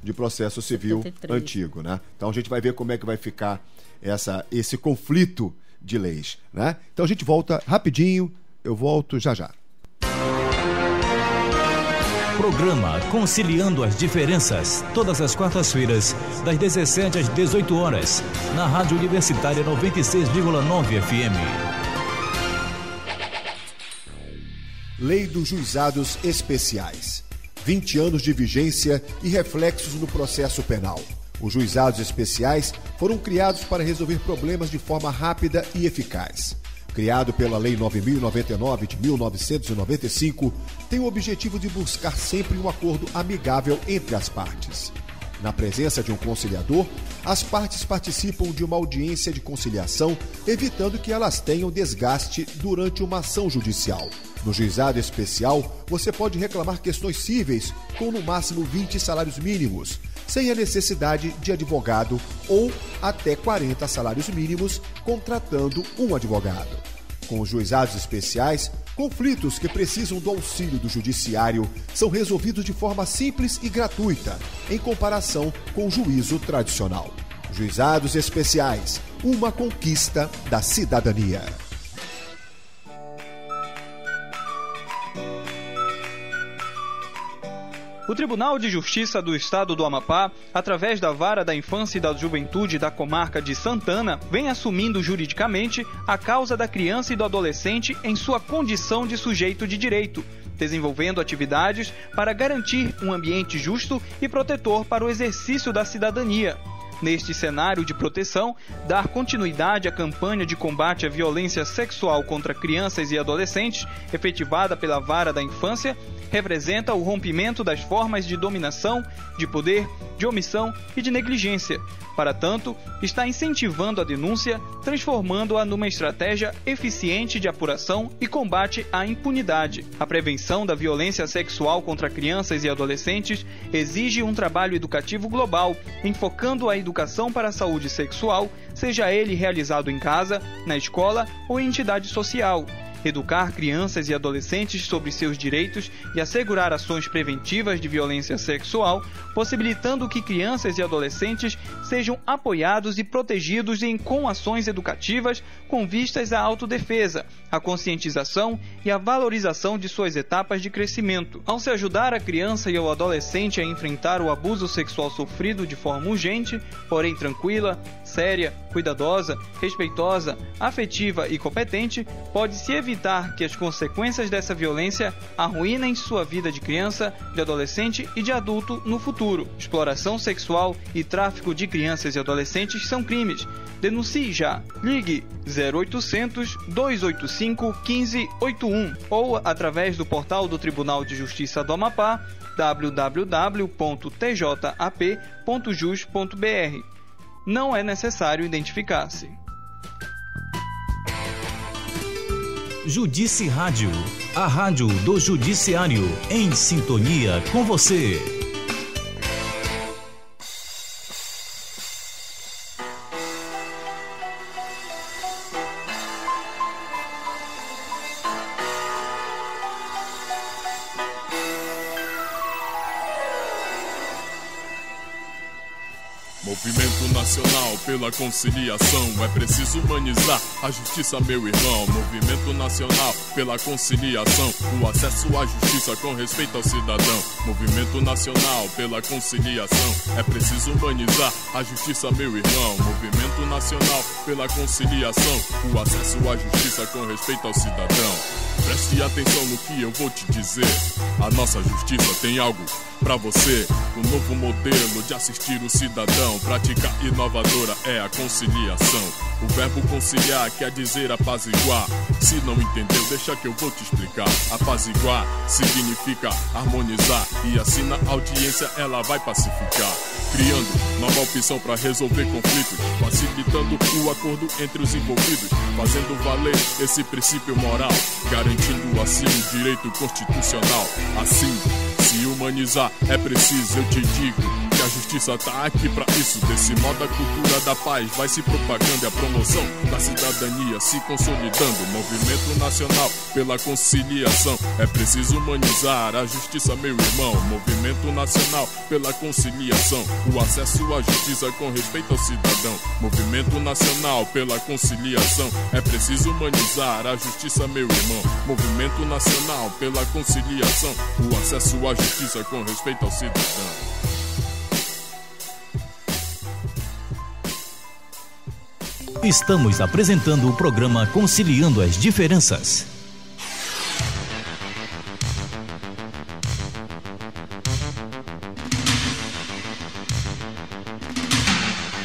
de Processo Civil 73. Antigo, né? Então a gente vai ver como é que vai ficar esse conflito de leis, né? Então a gente volta rapidinho, eu volto já já. Programa Conciliando as Diferenças, todas as quartas-feiras, das 17 às 18 horas, na Rádio Universitária 96,9 FM. Lei dos Juizados Especiais. 20 anos de vigência e reflexos no processo penal. Os juizados especiais foram criados para resolver problemas de forma rápida e eficaz. Criado pela Lei 9.099 de 1995, tem o objetivo de buscar sempre um acordo amigável entre as partes. Na presença de um conciliador, as partes participam de uma audiência de conciliação, evitando que elas tenham desgaste durante uma ação judicial. No juizado especial, você pode reclamar questões cíveis com no máximo 20 salários mínimos, sem a necessidade de advogado ou até 40 salários mínimos contratando um advogado. Com os juizados especiais, conflitos que precisam do auxílio do judiciário são resolvidos de forma simples e gratuita, em comparação com o juízo tradicional. Juizados especiais, uma conquista da cidadania. O Tribunal de Justiça do Estado do Amapá, através da Vara da Infância e da Juventude da comarca de Santana, vem assumindo juridicamente a causa da criança e do adolescente em sua condição de sujeito de direito, desenvolvendo atividades para garantir um ambiente justo e protetor para o exercício da cidadania. Neste cenário de proteção, dar continuidade à campanha de combate à violência sexual contra crianças e adolescentes, efetivada pela Vara da Infância, representa o rompimento das formas de dominação, de poder, de omissão e de negligência. Para tanto, está incentivando a denúncia, transformando-a numa estratégia eficiente de apuração e combate à impunidade. A prevenção da violência sexual contra crianças e adolescentes exige um trabalho educativo global, enfocando a educação para a saúde sexual, seja ele realizado em casa, na escola ou em entidade social. Educar crianças e adolescentes sobre seus direitos e assegurar ações preventivas de violência sexual, possibilitando que crianças e adolescentes sejam apoiados e protegidos com ações educativas com vistas à autodefesa, à conscientização e à valorização de suas etapas de crescimento. Ao se ajudar a criança e o adolescente a enfrentar o abuso sexual sofrido de forma urgente, porém tranquila, séria, cuidadosa, respeitosa, afetiva e competente, pode-se evitar que as consequências dessa violência arruinem stua vida de criança, de adolescente e de adulto no futuro. Exploração sexual e tráfico de crianças e adolescentes são crimes. Denuncie já. Ligue 0800 285 1581 ou através do portal do Tribunal de Justiça do Amapá www.tjap.jus.br. Não é necessário identificar-se. Judici Rádio, a rádio do Judiciário, em sintonia com você. Movimento Nacional pela Conciliação, é preciso humanizar a justiça, meu irmão. Movimento Nacional pela Conciliação, o acesso à justiça com respeito ao cidadão. Movimento Nacional pela Conciliação, é preciso humanizar a justiça, meu irmão. Movimento Nacional pela Conciliação, o acesso à justiça com respeito ao cidadão. Preste atenção no que eu vou te dizer. A nossa justiça tem algo pra você, um novo modelo de assistir o cidadão. Prática inovadora é a conciliação. O verbo conciliar quer dizer apaziguar. Se não entendeu, deixa que eu vou te explicar. Apaziguar significa harmonizar, e assim na audiência ela vai pacificar, criando nova opção para resolver conflitos, facilitando o acordo entre os envolvidos, fazendo valer esse princípio moral, garantindo assim o direito constitucional. Assim, se humanizar é preciso, eu te digo que a justiça tá aqui pra isso. Desse modo a cultura da paz vai se propagando e a promoção da cidadania se consolidando. Movimento Nacional pela Conciliação, é preciso humanizar a justiça, meu irmão. Movimento Nacional pela Conciliação, o acesso à justiça com respeito ao cidadão. Movimento Nacional pela Conciliação, é preciso humanizar a justiça, meu irmão. Movimento Nacional pela Conciliação, o acesso à justiça com respeito ao cidadão. Estamos apresentando o programa Conciliando as Diferenças.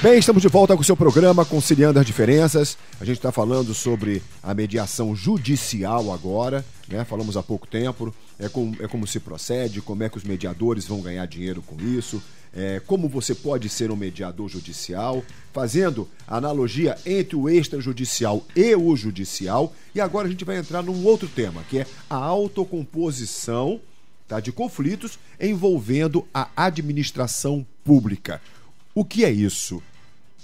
Bem, estamos de volta com o seu programa Conciliando as Diferenças. A gente está falando sobre a mediação judicial agora, né? Falamos há pouco tempo, como se procede, como é que os mediadores vão ganhar dinheiro com isso, como você pode ser um mediador judicial, fazendo analogia entre o extrajudicial e o judicial. E agora a gente vai entrar num outro tema, que é a autocomposição, tá, de conflitos envolvendo a administração pública. O que é isso?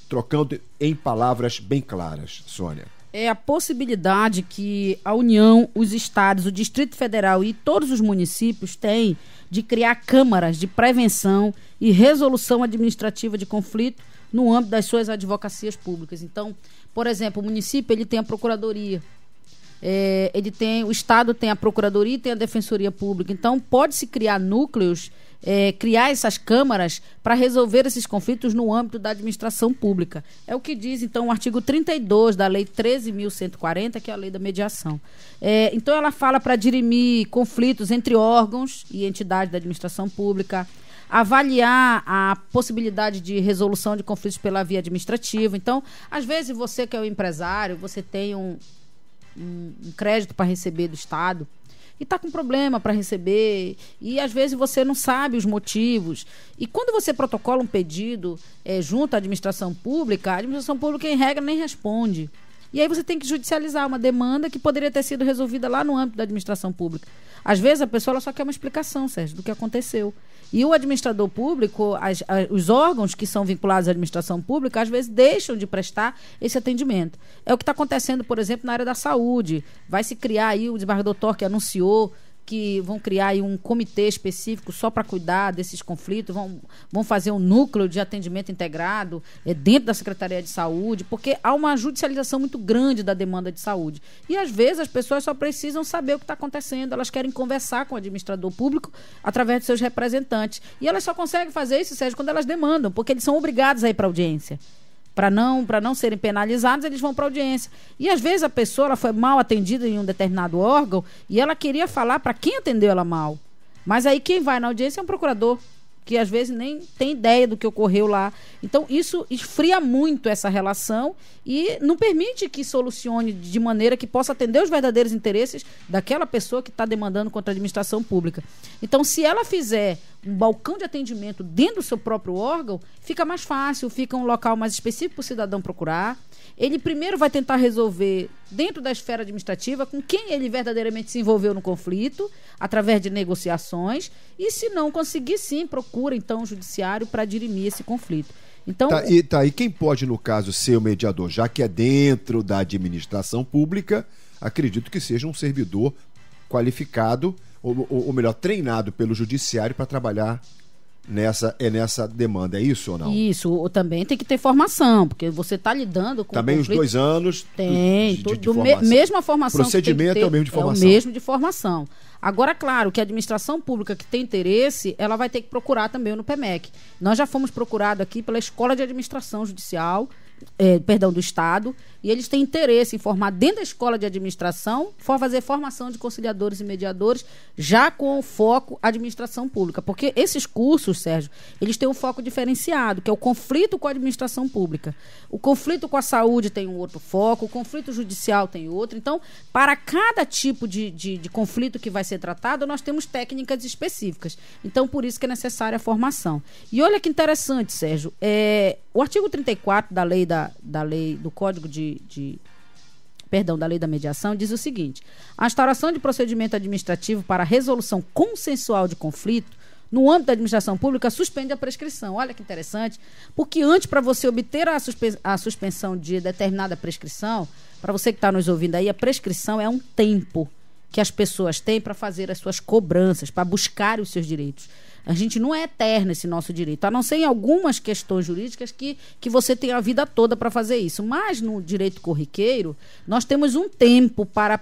Trocando em palavras bem claras, Sônia. É a possibilidade que a União, os estados, o Distrito Federal e todos os municípios têm de criar câmaras de prevenção e resolução administrativa de conflito no âmbito das suas advocacias públicas. Então, por exemplo, o município ele tem a procuradoria, o estado tem a procuradoria e tem a defensoria pública. Então, pode-se criar núcleos, criar essas câmaras para resolver esses conflitos no âmbito da administração pública. É o que diz, então, o artigo 32 da Lei 13.140, que é a Lei da Mediação. Então, ela fala para dirimir conflitos entre órgãos e entidades da administração pública, avaliar a possibilidade de resolução de conflitos pela via administrativa. Então, às vezes, você que é o empresário, você tem um crédito para receber do Estado e está com problema para receber, e às vezes você não sabe os motivos. E quando você protocola um pedido junto à administração pública, a administração pública, em regra, nem responde. E aí você tem que judicializar uma demanda que poderia ter sido resolvida lá no âmbito da administração pública. Às vezes a pessoa ela só quer uma explicação, Sérgio, do que aconteceu. E o administrador público, os órgãos que são vinculados à administração pública, às vezes deixam de prestar esse atendimento. É o que está acontecendo, por exemplo, na área da saúde. Vai se criar aí, o desembargador Torque anunciou que vão criar aí um comitê específico só para cuidar desses conflitos, vão fazer um núcleo de atendimento integrado dentro da Secretaria de Saúde, porque há uma judicialização muito grande da demanda de saúde. E, às vezes, as pessoas só precisam saber o que está acontecendo, elas querem conversar com o administrador público através dos seus representantes. E elas só conseguem fazer isso, Sérgio, quando elas demandam, porque eles são obrigados a ir para a audiência. Para não serem penalizados, eles vão para a audiência. E, às vezes, a pessoa ela foi mal atendida em um determinado órgão e ela queria falar para quem atendeu ela mal. Mas aí quem vai na audiência é um procurador, que às vezes nem tem ideia do que ocorreu lá. Então, isso esfria muito essa relação e não permite que solucione de maneira que possa atender os verdadeiros interesses daquela pessoa que está demandando contra a administração pública. Então, se ela fizer um balcão de atendimento dentro do seu próprio órgão, fica mais fácil, fica um local mais específico para o cidadão procurar. Ele primeiro vai tentar resolver dentro da esfera administrativa com quem ele verdadeiramente se envolveu no conflito, através de negociações, e se não conseguir, sim, procura então o judiciário para dirimir esse conflito. Então, e quem pode, no caso, ser o mediador? Já que é dentro da administração pública, acredito que seja um servidor qualificado, ou melhor, treinado pelo judiciário para trabalhar nessa demanda, é isso ou não? Isso, também tem que ter formação, porque você está lidando com também conflito. Os 2 anos tem, de formação. Mesma formação. Procedimento que tem que ter, é o mesmo de formação. É o mesmo de formação. Agora, claro, que a administração pública que tem interesse, ela vai ter que procurar também no PEMEC. Nós já fomos procurados aqui pela Escola de Administração Judicial, do Estado, e eles têm interesse em formar dentro da escola de administração, fazer formação de conciliadores e mediadores, já com o foco administração pública. Porque esses cursos, Sérgio, eles têm um foco diferenciado, que é o conflito com a administração pública. O conflito com a saúde tem um outro foco, o conflito judicial tem outro. Então, para cada tipo de conflito que vai ser tratado, nós temos técnicas específicas. Então, por isso que é necessária a formação. E olha que interessante, Sérgio, o artigo 34 da lei do Código da Lei da Mediação diz o seguinte: a instauração de procedimento administrativo para resolução consensual de conflito no âmbito da administração pública suspende a prescrição. Olha que interessante, porque antes, para você obter a suspensão de determinada prescrição, para você que está nos ouvindo aí, a prescrição é um tempo que as pessoas têm para fazer as suas cobranças, para buscar os seus direitos. A gente não é eterno esse nosso direito, a não ser em algumas questões jurídicas que você tem a vida toda para fazer isso. Mas no direito corriqueiro, nós temos um tempo para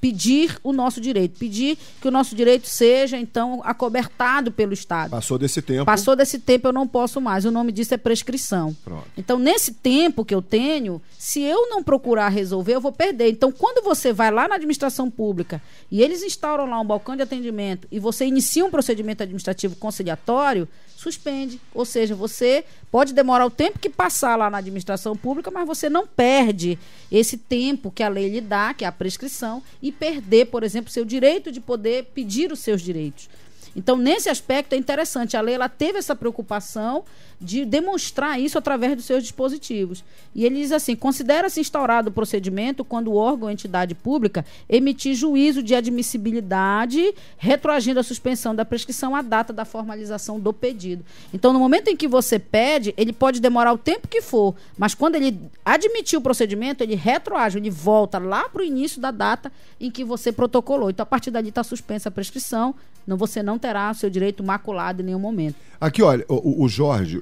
pedir o nosso direito, pedir que o nosso direito seja, então, acobertado pelo Estado. Passou desse tempo. Passou desse tempo, eu não posso mais. O nome disso é prescrição. Pronto. Então, nesse tempo que eu tenho, se eu não procurar resolver, eu vou perder. Então, quando você vai lá na administração pública e eles instauram lá um balcão de atendimento e você inicia um procedimento administrativo conciliatório, suspende. Ou seja, você pode demorar o tempo que passar lá na administração pública, mas você não perde esse tempo que a lei lhe dá, que é a prescrição, e perder, por exemplo, seu direito de poder pedir os seus direitos. Então, nesse aspecto, é interessante. A lei ela teve essa preocupação de demonstrar isso através dos seus dispositivos. E ele diz assim: considera-se instaurado o procedimento quando o órgão ou entidade pública emitir juízo de admissibilidade, retroagindo a suspensão da prescrição à data da formalização do pedido. Então, no momento em que você pede, ele pode demorar o tempo que for, mas quando ele admitir o procedimento, ele retroage, ele volta lá para o início da data em que você protocolou. Então, a partir dali está suspensa a prescrição, você não terá o seu direito maculado em nenhum momento. Aqui, olha, o Jorge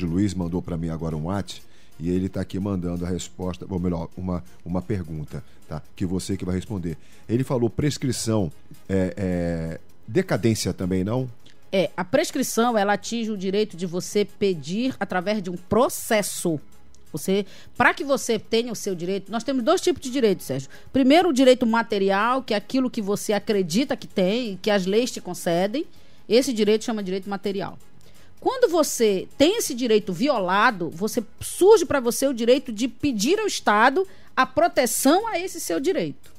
Luiz mandou para mim agora um WhatsApp e ele está aqui mandando a resposta, ou melhor, uma pergunta, tá? Que você que vai responder. Ele falou prescrição, decadência também, não? A prescrição, ela atinge o direito de você pedir através de um processo. Para que você tenha o seu direito, nós temos 2 tipos de direitos, Sérgio. Primeiro, o direito material, que é aquilo que você acredita que tem, que as leis te concedem. Esse direito chama direito material. Quando você tem esse direito violado, surge para você o direito de pedir ao Estado a proteção a esse seu direito.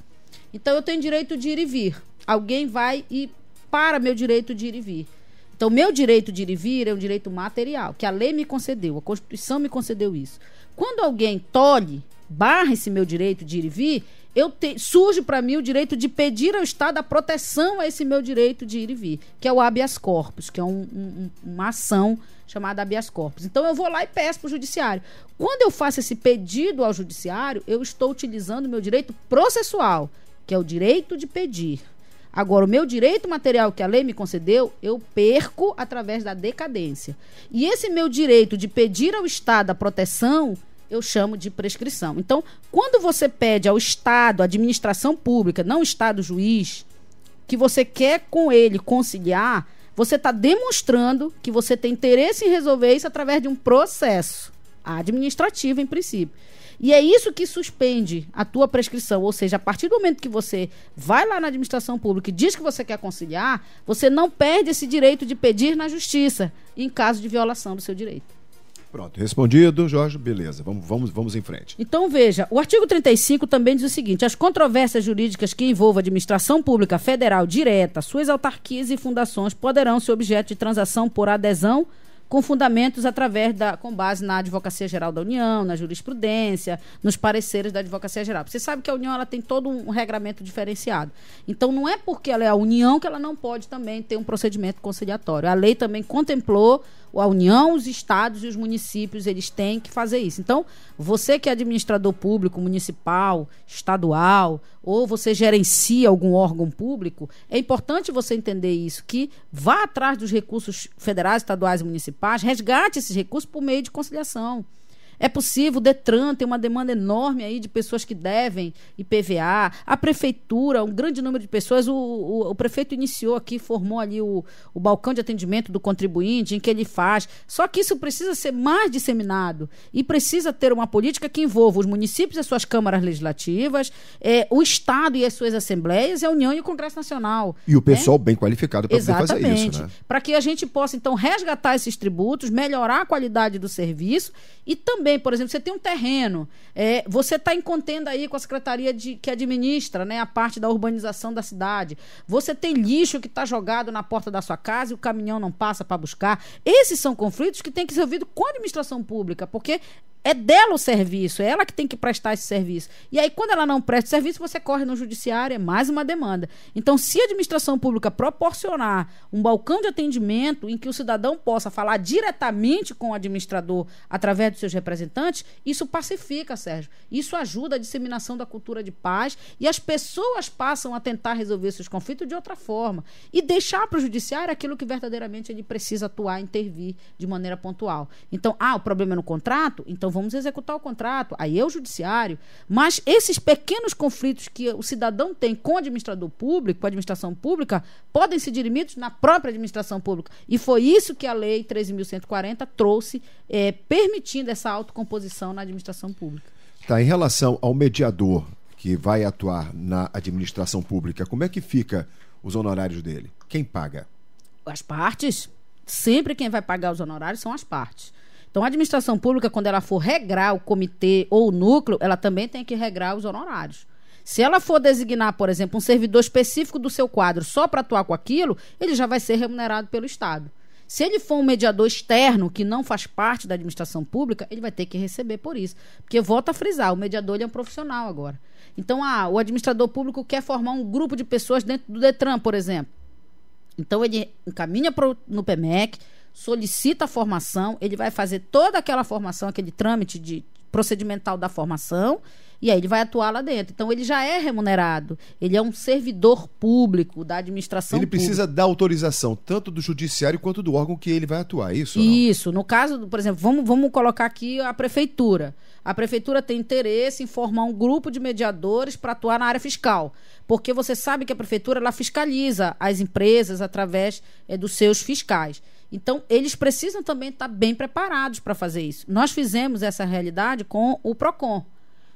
Então, eu tenho direito de ir e vir. Alguém vai e para meu direito de ir e vir. Então, meu direito de ir e vir é um direito material, que a lei me concedeu, a Constituição me concedeu isso. Quando alguém barra esse meu direito de ir e vir, surge para mim o direito de pedir ao Estado a proteção a esse meu direito de ir e vir, que é o habeas corpus, que é uma ação chamada habeas corpus. Então, eu vou lá e peço para o judiciário. Quando eu faço esse pedido ao judiciário, eu estou utilizando o meu direito processual, que é o direito de pedir. Agora, o meu direito material que a lei me concedeu, eu perco através da decadência. E esse meu direito de pedir ao Estado a proteção, eu chamo de prescrição. Então, quando você pede ao Estado, à administração pública, não o Estado juiz, que você quer com ele conciliar, você está demonstrando que você tem interesse em resolver isso através de um processo administrativo, em princípio. E é isso que suspende a tua prescrição. Ou seja, a partir do momento que você vai lá na administração pública e diz que você quer conciliar, você não perde esse direito de pedir na justiça em caso de violação do seu direito. Pronto, respondido, Jorge, beleza, vamos em frente. Então, veja, o artigo 35 também diz o seguinte: as controvérsias jurídicas que envolvam a administração pública federal direta, suas autarquias e fundações poderão ser objeto de transação por adesão com fundamentos com base na Advocacia Geral da União, na jurisprudência, nos pareceres da Advocacia Geral. Você sabe que a União ela tem todo um regramento diferenciado. Então, não é porque ela é a União que ela não pode também ter um procedimento conciliatório. A lei também contemplou a União, os estados e os municípios, eles têm que fazer isso. Então, você que é administrador público, municipal, estadual, ou você gerencia algum órgão público, é importante você entender isso, que vá atrás dos recursos federais, estaduais e municipais, resgate esses recursos por meio de conciliação. É possível, o Detran tem uma demanda enorme aí de pessoas que devem IPVA, a prefeitura, um grande número de pessoas, o prefeito iniciou aqui, formou ali o balcão de atendimento do contribuinte, em que ele faz, só que isso precisa ser mais disseminado e precisa ter uma política que envolva os municípios e as suas câmaras legislativas, o Estado e as suas assembleias, e a União e o Congresso Nacional. E o pessoal bem qualificado para poder fazer isso, né? Para que a gente possa, então, resgatar esses tributos, melhorar a qualidade do serviço e também, por exemplo, você tem um terreno, você está em contenda aí com a secretaria que administra, né, a parte da urbanização da cidade. Você tem lixo que está jogado na porta da sua casa e o caminhão não passa para buscar. Esses são conflitos que têm que ser resolvidos com a administração pública, porque é dela o serviço, é ela que tem que prestar esse serviço. E aí, quando ela não presta o serviço, você corre no judiciário, é mais uma demanda. Então, se a administração pública proporcionar um balcão de atendimento em que o cidadão possa falar diretamente com o administrador através dos seus representantes, isso pacifica, Sérgio. Isso ajuda a disseminação da cultura de paz e as pessoas passam a tentar resolver seus conflitos de outra forma e deixar para o judiciário aquilo que verdadeiramente ele precisa atuar, intervir de maneira pontual. Então, o problema é no contrato? Então, vamos executar o contrato, aí é o judiciário. Mas esses pequenos conflitos que o cidadão tem com o administrador público, com a administração pública, podem ser dirimidos na própria administração pública. E foi isso que a Lei 13.140 trouxe, permitindo essa autocomposição na administração pública. Tá, em relação ao mediador que vai atuar na administração pública, como é que fica os honorários dele? Quem paga? As partes. Sempre quem vai pagar os honorários são as partes. Então, a administração pública, quando ela for regrar o comitê ou o núcleo, ela também tem que regrar os honorários. Se ela for designar, por exemplo, um servidor específico do seu quadro só para atuar com aquilo, ele já vai ser remunerado pelo Estado. Se ele for um mediador externo, que não faz parte da administração pública, ele vai ter que receber por isso. Porque, volto a frisar, o mediador ele é um profissional agora. Então, o administrador público quer formar um grupo de pessoas dentro do Detran, por exemplo. Então, ele encaminha no PEMEC, solicita a formação, ele vai fazer toda aquela formação, aquele trâmite procedimental da formação, e aí ele vai atuar lá dentro. Então, ele já é remunerado, ele é um servidor público da administração pública. Ele precisa da autorização, tanto do judiciário quanto do órgão que ele vai atuar, isso? Isso. No caso, por exemplo, vamos colocar aqui a prefeitura. A prefeitura tem interesse em formar um grupo de mediadores para atuar na área fiscal, porque você sabe que a prefeitura ela fiscaliza as empresas através dos seus fiscais. Então, eles precisam também estar bem preparados para fazer isso. Nós fizemos essa realidade com o PROCON.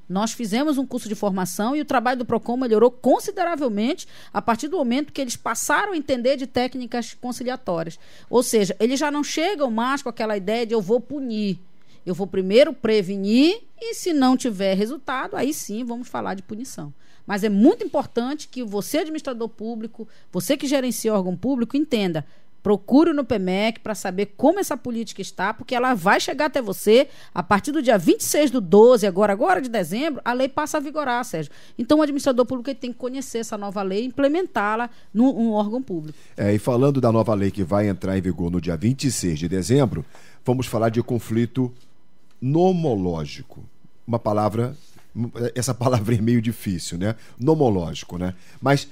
Nós fizemos um curso de formação e o trabalho do PROCON melhorou consideravelmente a partir do momento que eles passaram a entender de técnicas conciliatórias. Ou seja, eles já não chegam mais com aquela ideia de eu vou punir. Eu vou primeiro prevenir e, se não tiver resultado, aí sim vamos falar de punição. Mas é muito importante que você, administrador público, você que gerencia órgão público, entenda. Procure no PEMEC para saber como essa política está, porque ela vai chegar até você a partir do dia 26/12, agora de dezembro, a lei passa a vigorar, Sérgio. Então, o administrador público tem que conhecer essa nova lei e implementá-la num órgão público. E falando da nova lei que vai entrar em vigor no dia 26 de dezembro, vamos falar de conflito nomológico. Uma palavra, essa palavra é meio difícil, né? Nomológico, né? Mas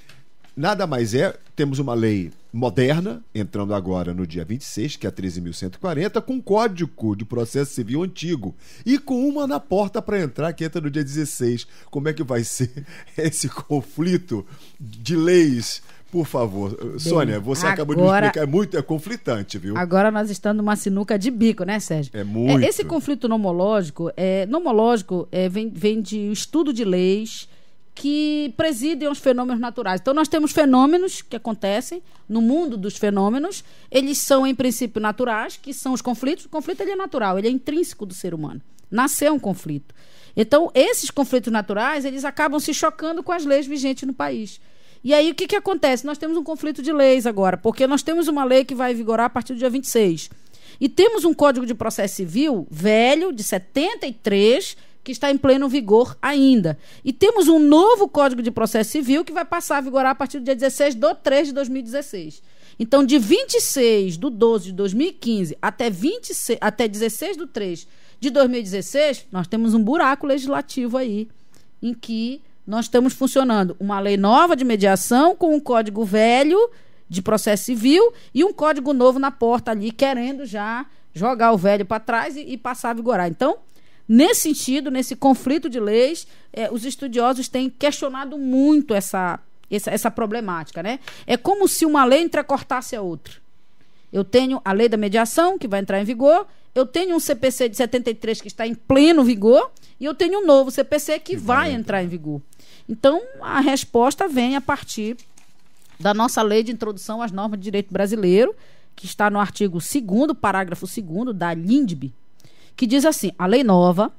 nada mais temos uma lei moderna, entrando agora no dia 26, que é a 13.140, com código de processo civil antigo e com uma na porta para entrar, que entra no dia 16. Como é que vai ser esse conflito de leis? Por favor, Sônia, você acabou de me explicar, é conflitante, viu? Agora nós estamos numa sinuca de bico, né, Sérgio? É muito. Esse conflito nomológico, vem de estudo de leis que presidem os fenômenos naturais. Então, nós temos fenômenos que acontecem no mundo dos fenômenos. Eles são, em princípio, naturais, que são os conflitos. O conflito ele é natural, ele é intrínseco do ser humano. Nasceu um conflito. Então, esses conflitos naturais, eles acabam se chocando com as leis vigentes no país. E aí, o que acontece? Nós temos um conflito de leis agora, porque nós temos uma lei que vai vigorar a partir do dia 26. E temos um Código de Processo Civil velho, de 73, que está em pleno vigor ainda. E temos um novo Código de Processo Civil que vai passar a vigorar a partir do dia 16/3 de 2016. Então, de 26/12 de 2015 até 16/3 de 2016, nós temos um buraco legislativo aí, em que nós estamos funcionando uma lei nova de mediação com um código velho de processo civil e um código novo na porta ali, querendo já jogar o velho para trás e passar a vigorar. Então, nesse sentido, nesse conflito de leis, os estudiosos têm questionado muito essa problemática, né? É como se uma lei entrecortasse a outra. Eu tenho a lei da mediação, que vai entrar em vigor, eu tenho um CPC de 73 que está em pleno vigor e eu tenho um novo CPC que vai entrar em vigor. Então, a resposta vem a partir da nossa lei de introdução às normas de direito brasileiro, que está no artigo 2º, parágrafo 2º da LINDB, que diz assim: a lei nova,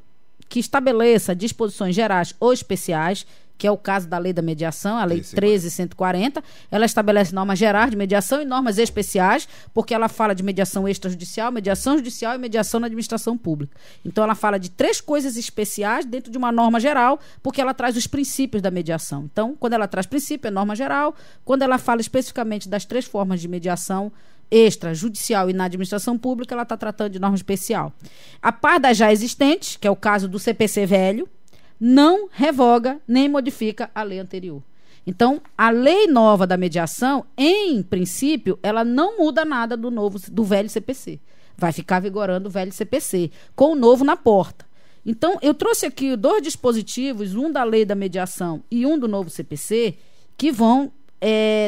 que estabeleça disposições gerais ou especiais, que é o caso da lei da mediação, a lei 13.140, ela estabelece normas gerais de mediação e normas especiais, porque ela fala de mediação extrajudicial, mediação judicial e mediação na administração pública. Então, ela fala de 3 coisas especiais dentro de uma norma geral, porque ela traz os princípios da mediação. Então, quando ela traz princípio, é norma geral. Quando ela fala especificamente das 3 formas de mediação, extrajudicial e na administração pública, ela está tratando de norma especial. A par das já existentes, que é o caso do CPC velho, não revoga nem modifica a lei anterior. Então, a lei nova da mediação, em princípio, ela não muda nada do velho CPC. Vai ficar vigorando o velho CPC, com o novo na porta. Então, eu trouxe aqui 2 dispositivos, um da lei da mediação e um do novo CPC, que vão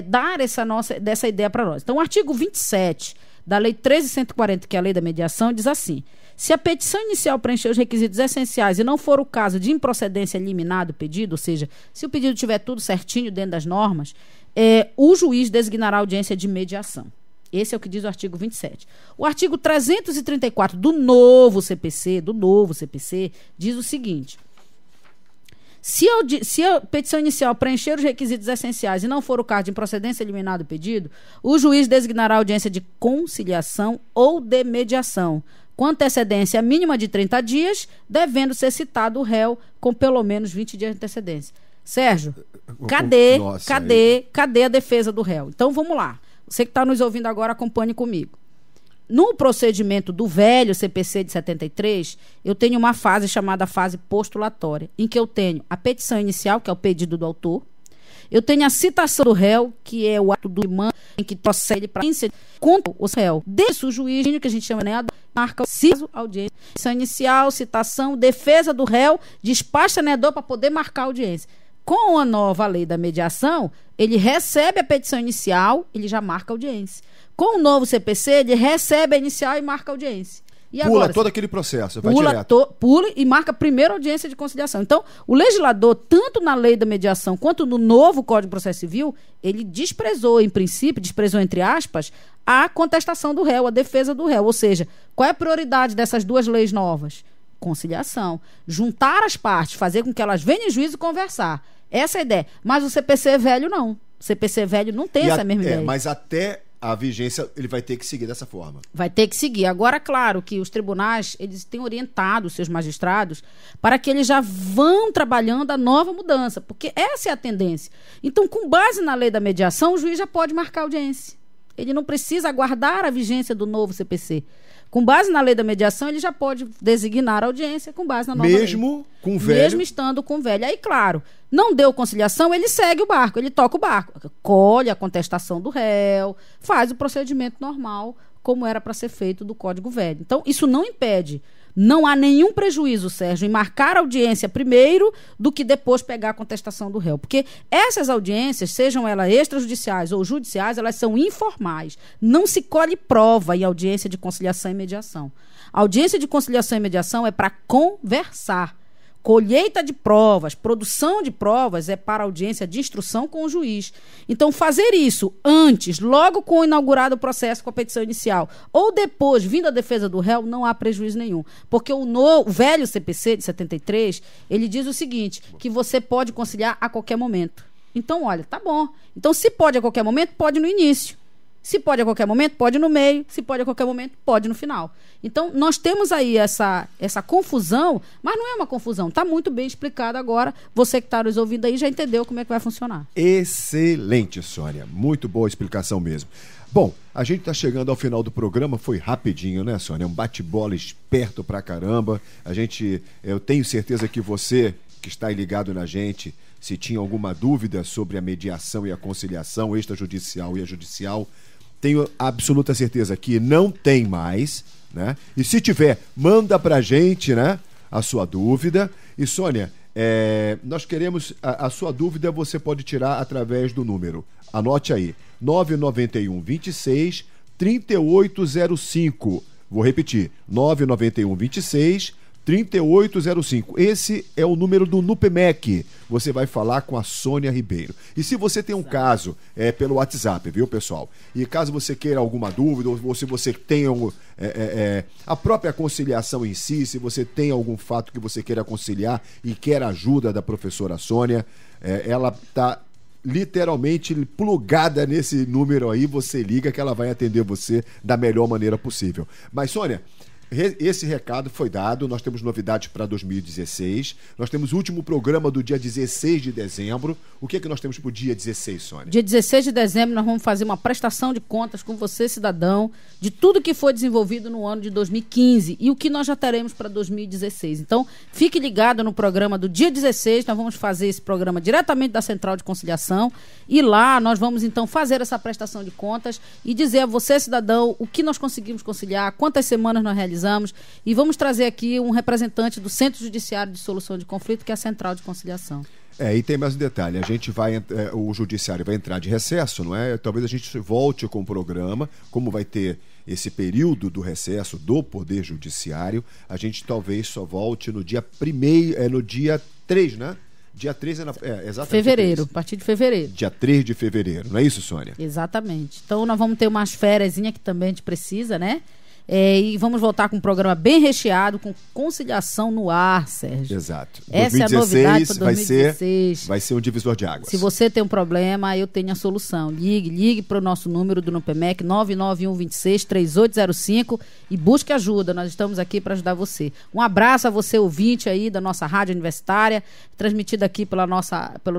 dar dessa ideia para nós. Então, o artigo 27 da lei 13.140, que é a lei da mediação, diz assim: se a petição inicial preencher os requisitos essenciais e não for o caso de improcedência liminar do pedido, ou seja, se o pedido tiver tudo certinho dentro das normas, o juiz designará audiência de mediação. Esse é o que diz o artigo 27. O artigo 334 do novo CPC, diz o seguinte: se a petição inicial preencher os requisitos essenciais e não for o caso de improcedência liminar do pedido, o juiz designará audiência de conciliação ou de mediação, com antecedência mínima de 30 dias, devendo ser citado o réu com pelo menos 20 dias de antecedência. Sérgio, cadê a defesa do réu? Então, vamos lá. Você que está nos ouvindo agora, acompanhe comigo. No procedimento do velho CPC de 73, eu tenho uma fase chamada fase postulatória, em que eu tenho a petição inicial, que é o pedido do autor. Eu tenho a citação do réu, que é o ato do imã, em que procede para contra o réu. Desse o juiz, que a gente chama, né, marca o audiência. Petição inicial, citação, defesa do réu, despacha senador para poder marcar a audiência. Com a nova lei da mediação, ele recebe a petição inicial, ele já marca a audiência. Com o novo CPC, ele recebe a inicial e marca a audiência. E pula agora, todo aquele processo, vai direto. Pula e marca a primeira audiência de conciliação. Então, o legislador, tanto na lei da mediação quanto no novo Código de Processo Civil, ele desprezou, em princípio, desprezou entre aspas, a contestação do réu, a defesa do réu. Ou seja, qual é a prioridade dessas 2 leis novas? Conciliação. Juntar as partes, fazer com que elas venham em juízo e conversar. Essa é a ideia. Mas o CPC velho não. O CPC velho não tem essa mesma ideia. Mas até a vigência, ele vai ter que seguir dessa forma. Vai ter que seguir. Agora, claro que os tribunais, eles têm orientado os seus magistrados para que eles já vão trabalhando a nova mudança, porque essa é a tendência. Então, com base na lei da mediação, o juiz já pode marcar audiência. Ele não precisa aguardar a vigência do novo CPC. Com base na lei da mediação, ele já pode designar a audiência com base na nova lei. Mesmo com o velho? Mesmo estando com o velho. Aí, claro, não deu conciliação, ele segue o barco, ele toca o barco. Colhe a contestação do réu, faz o procedimento normal, como era para ser feito do Código Velho. Então, isso não impede. Não há nenhum prejuízo, Sérgio, em marcar a audiência primeiro do que depois pegar a contestação do réu. Porque essas audiências, sejam elas extrajudiciais ou judiciais, elas são informais. Não se colhe prova em audiência de conciliação e mediação. A audiência de conciliação e mediação é para conversar. Colheita de provas, produção de provas é para audiência de instrução com o juiz. Então, fazer isso antes, logo com o inaugurado processo com a petição inicial, ou depois, vindo a defesa do réu, não há prejuízo nenhum. Porque o velho CPC de 73, ele diz o seguinte, que você pode conciliar a qualquer momento. Então, olha, tá bom. Então, se pode a qualquer momento, pode no início. Se pode a qualquer momento, pode no meio. Se pode a qualquer momento, pode no final. Então, nós temos aí essa confusão, mas não é uma confusão. Está muito bem explicado agora. Você que está nos ouvindo aí já entendeu como é que vai funcionar. Excelente, Sônia. Muito boa explicação mesmo. Bom, a gente está chegando ao final do programa, foi rapidinho, né, Sônia? Um bate-bola esperto pra caramba. Eu tenho certeza que você, que está aí ligado na gente, se tinha alguma dúvida sobre a mediação e a conciliação extrajudicial e a judicial, tenho absoluta certeza que não tem mais, né? E se tiver, manda pra gente, né, a sua dúvida. E, Sônia, nós queremos... A sua dúvida você pode tirar através do número. Anote aí. 991 26 3805. Vou repetir. 991 26 3805. Esse é o número do NUPEMEC. Você vai falar com a Sônia Ribeiro. E se você tem um caso, pelo WhatsApp, viu, pessoal? E caso você queira alguma dúvida, ou se você tem a própria conciliação em si, se você tem algum fato que você queira conciliar e quer a ajuda da professora Sônia, ela está literalmente plugada nesse número aí, você liga que ela vai atender você da melhor maneira possível. Mas, Sônia, esse recado foi dado, nós temos novidades para 2016, nós temos o último programa do dia 16 de dezembro. O que é que nós temos para o dia 16, Sônia? Dia 16 de dezembro nós vamos fazer uma prestação de contas com você, cidadão, de tudo que foi desenvolvido no ano de 2015 e o que nós já teremos para 2016. Então, fique ligado no programa do dia 16, nós vamos fazer esse programa diretamente da Central de Conciliação e lá nós vamos então fazer essa prestação de contas e dizer a você, cidadão, o que nós conseguimos conciliar, quantas semanas nós realizamos, e vamos trazer aqui um representante do Centro Judiciário de Solução de Conflito, que é a Central de Conciliação. E tem mais um detalhe, o judiciário vai entrar de recesso, não é? Talvez a gente volte com o programa, como vai ter esse período do recesso do Poder Judiciário, a gente talvez só volte no dia 3, né? Dia 3 exatamente. Fevereiro, a partir de fevereiro. Dia 3 de fevereiro, não é isso, Sônia? Exatamente. Então nós vamos ter umas fériasinhas que também a gente precisa, né? E vamos voltar com um programa bem recheado, com conciliação no ar, Sérgio. Exato. Essa 2016 é a novidade para 2016. Vai ser um divisor de águas. Se você tem um problema, eu tenho a solução. Ligue para o nosso número do NUPEMEC, 991 26 3805 e busque ajuda. Nós estamos aqui para ajudar você. Um abraço a você, ouvinte aí da nossa rádio universitária, transmitida aqui pelo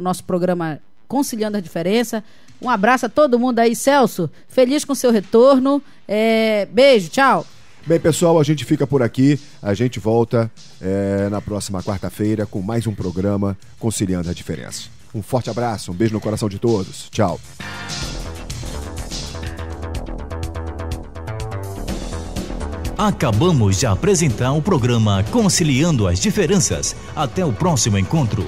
nosso programa Conciliando a Diferença. Um abraço a todo mundo aí, Celso. Feliz com o seu retorno. Beijo, tchau. Bem, pessoal, a gente fica por aqui. A gente volta na próxima quarta-feira com mais um programa Conciliando a Diferença. Um forte abraço, um beijo no coração de todos. Tchau. Acabamos de apresentar o programa Conciliando as Diferenças. Até o próximo encontro.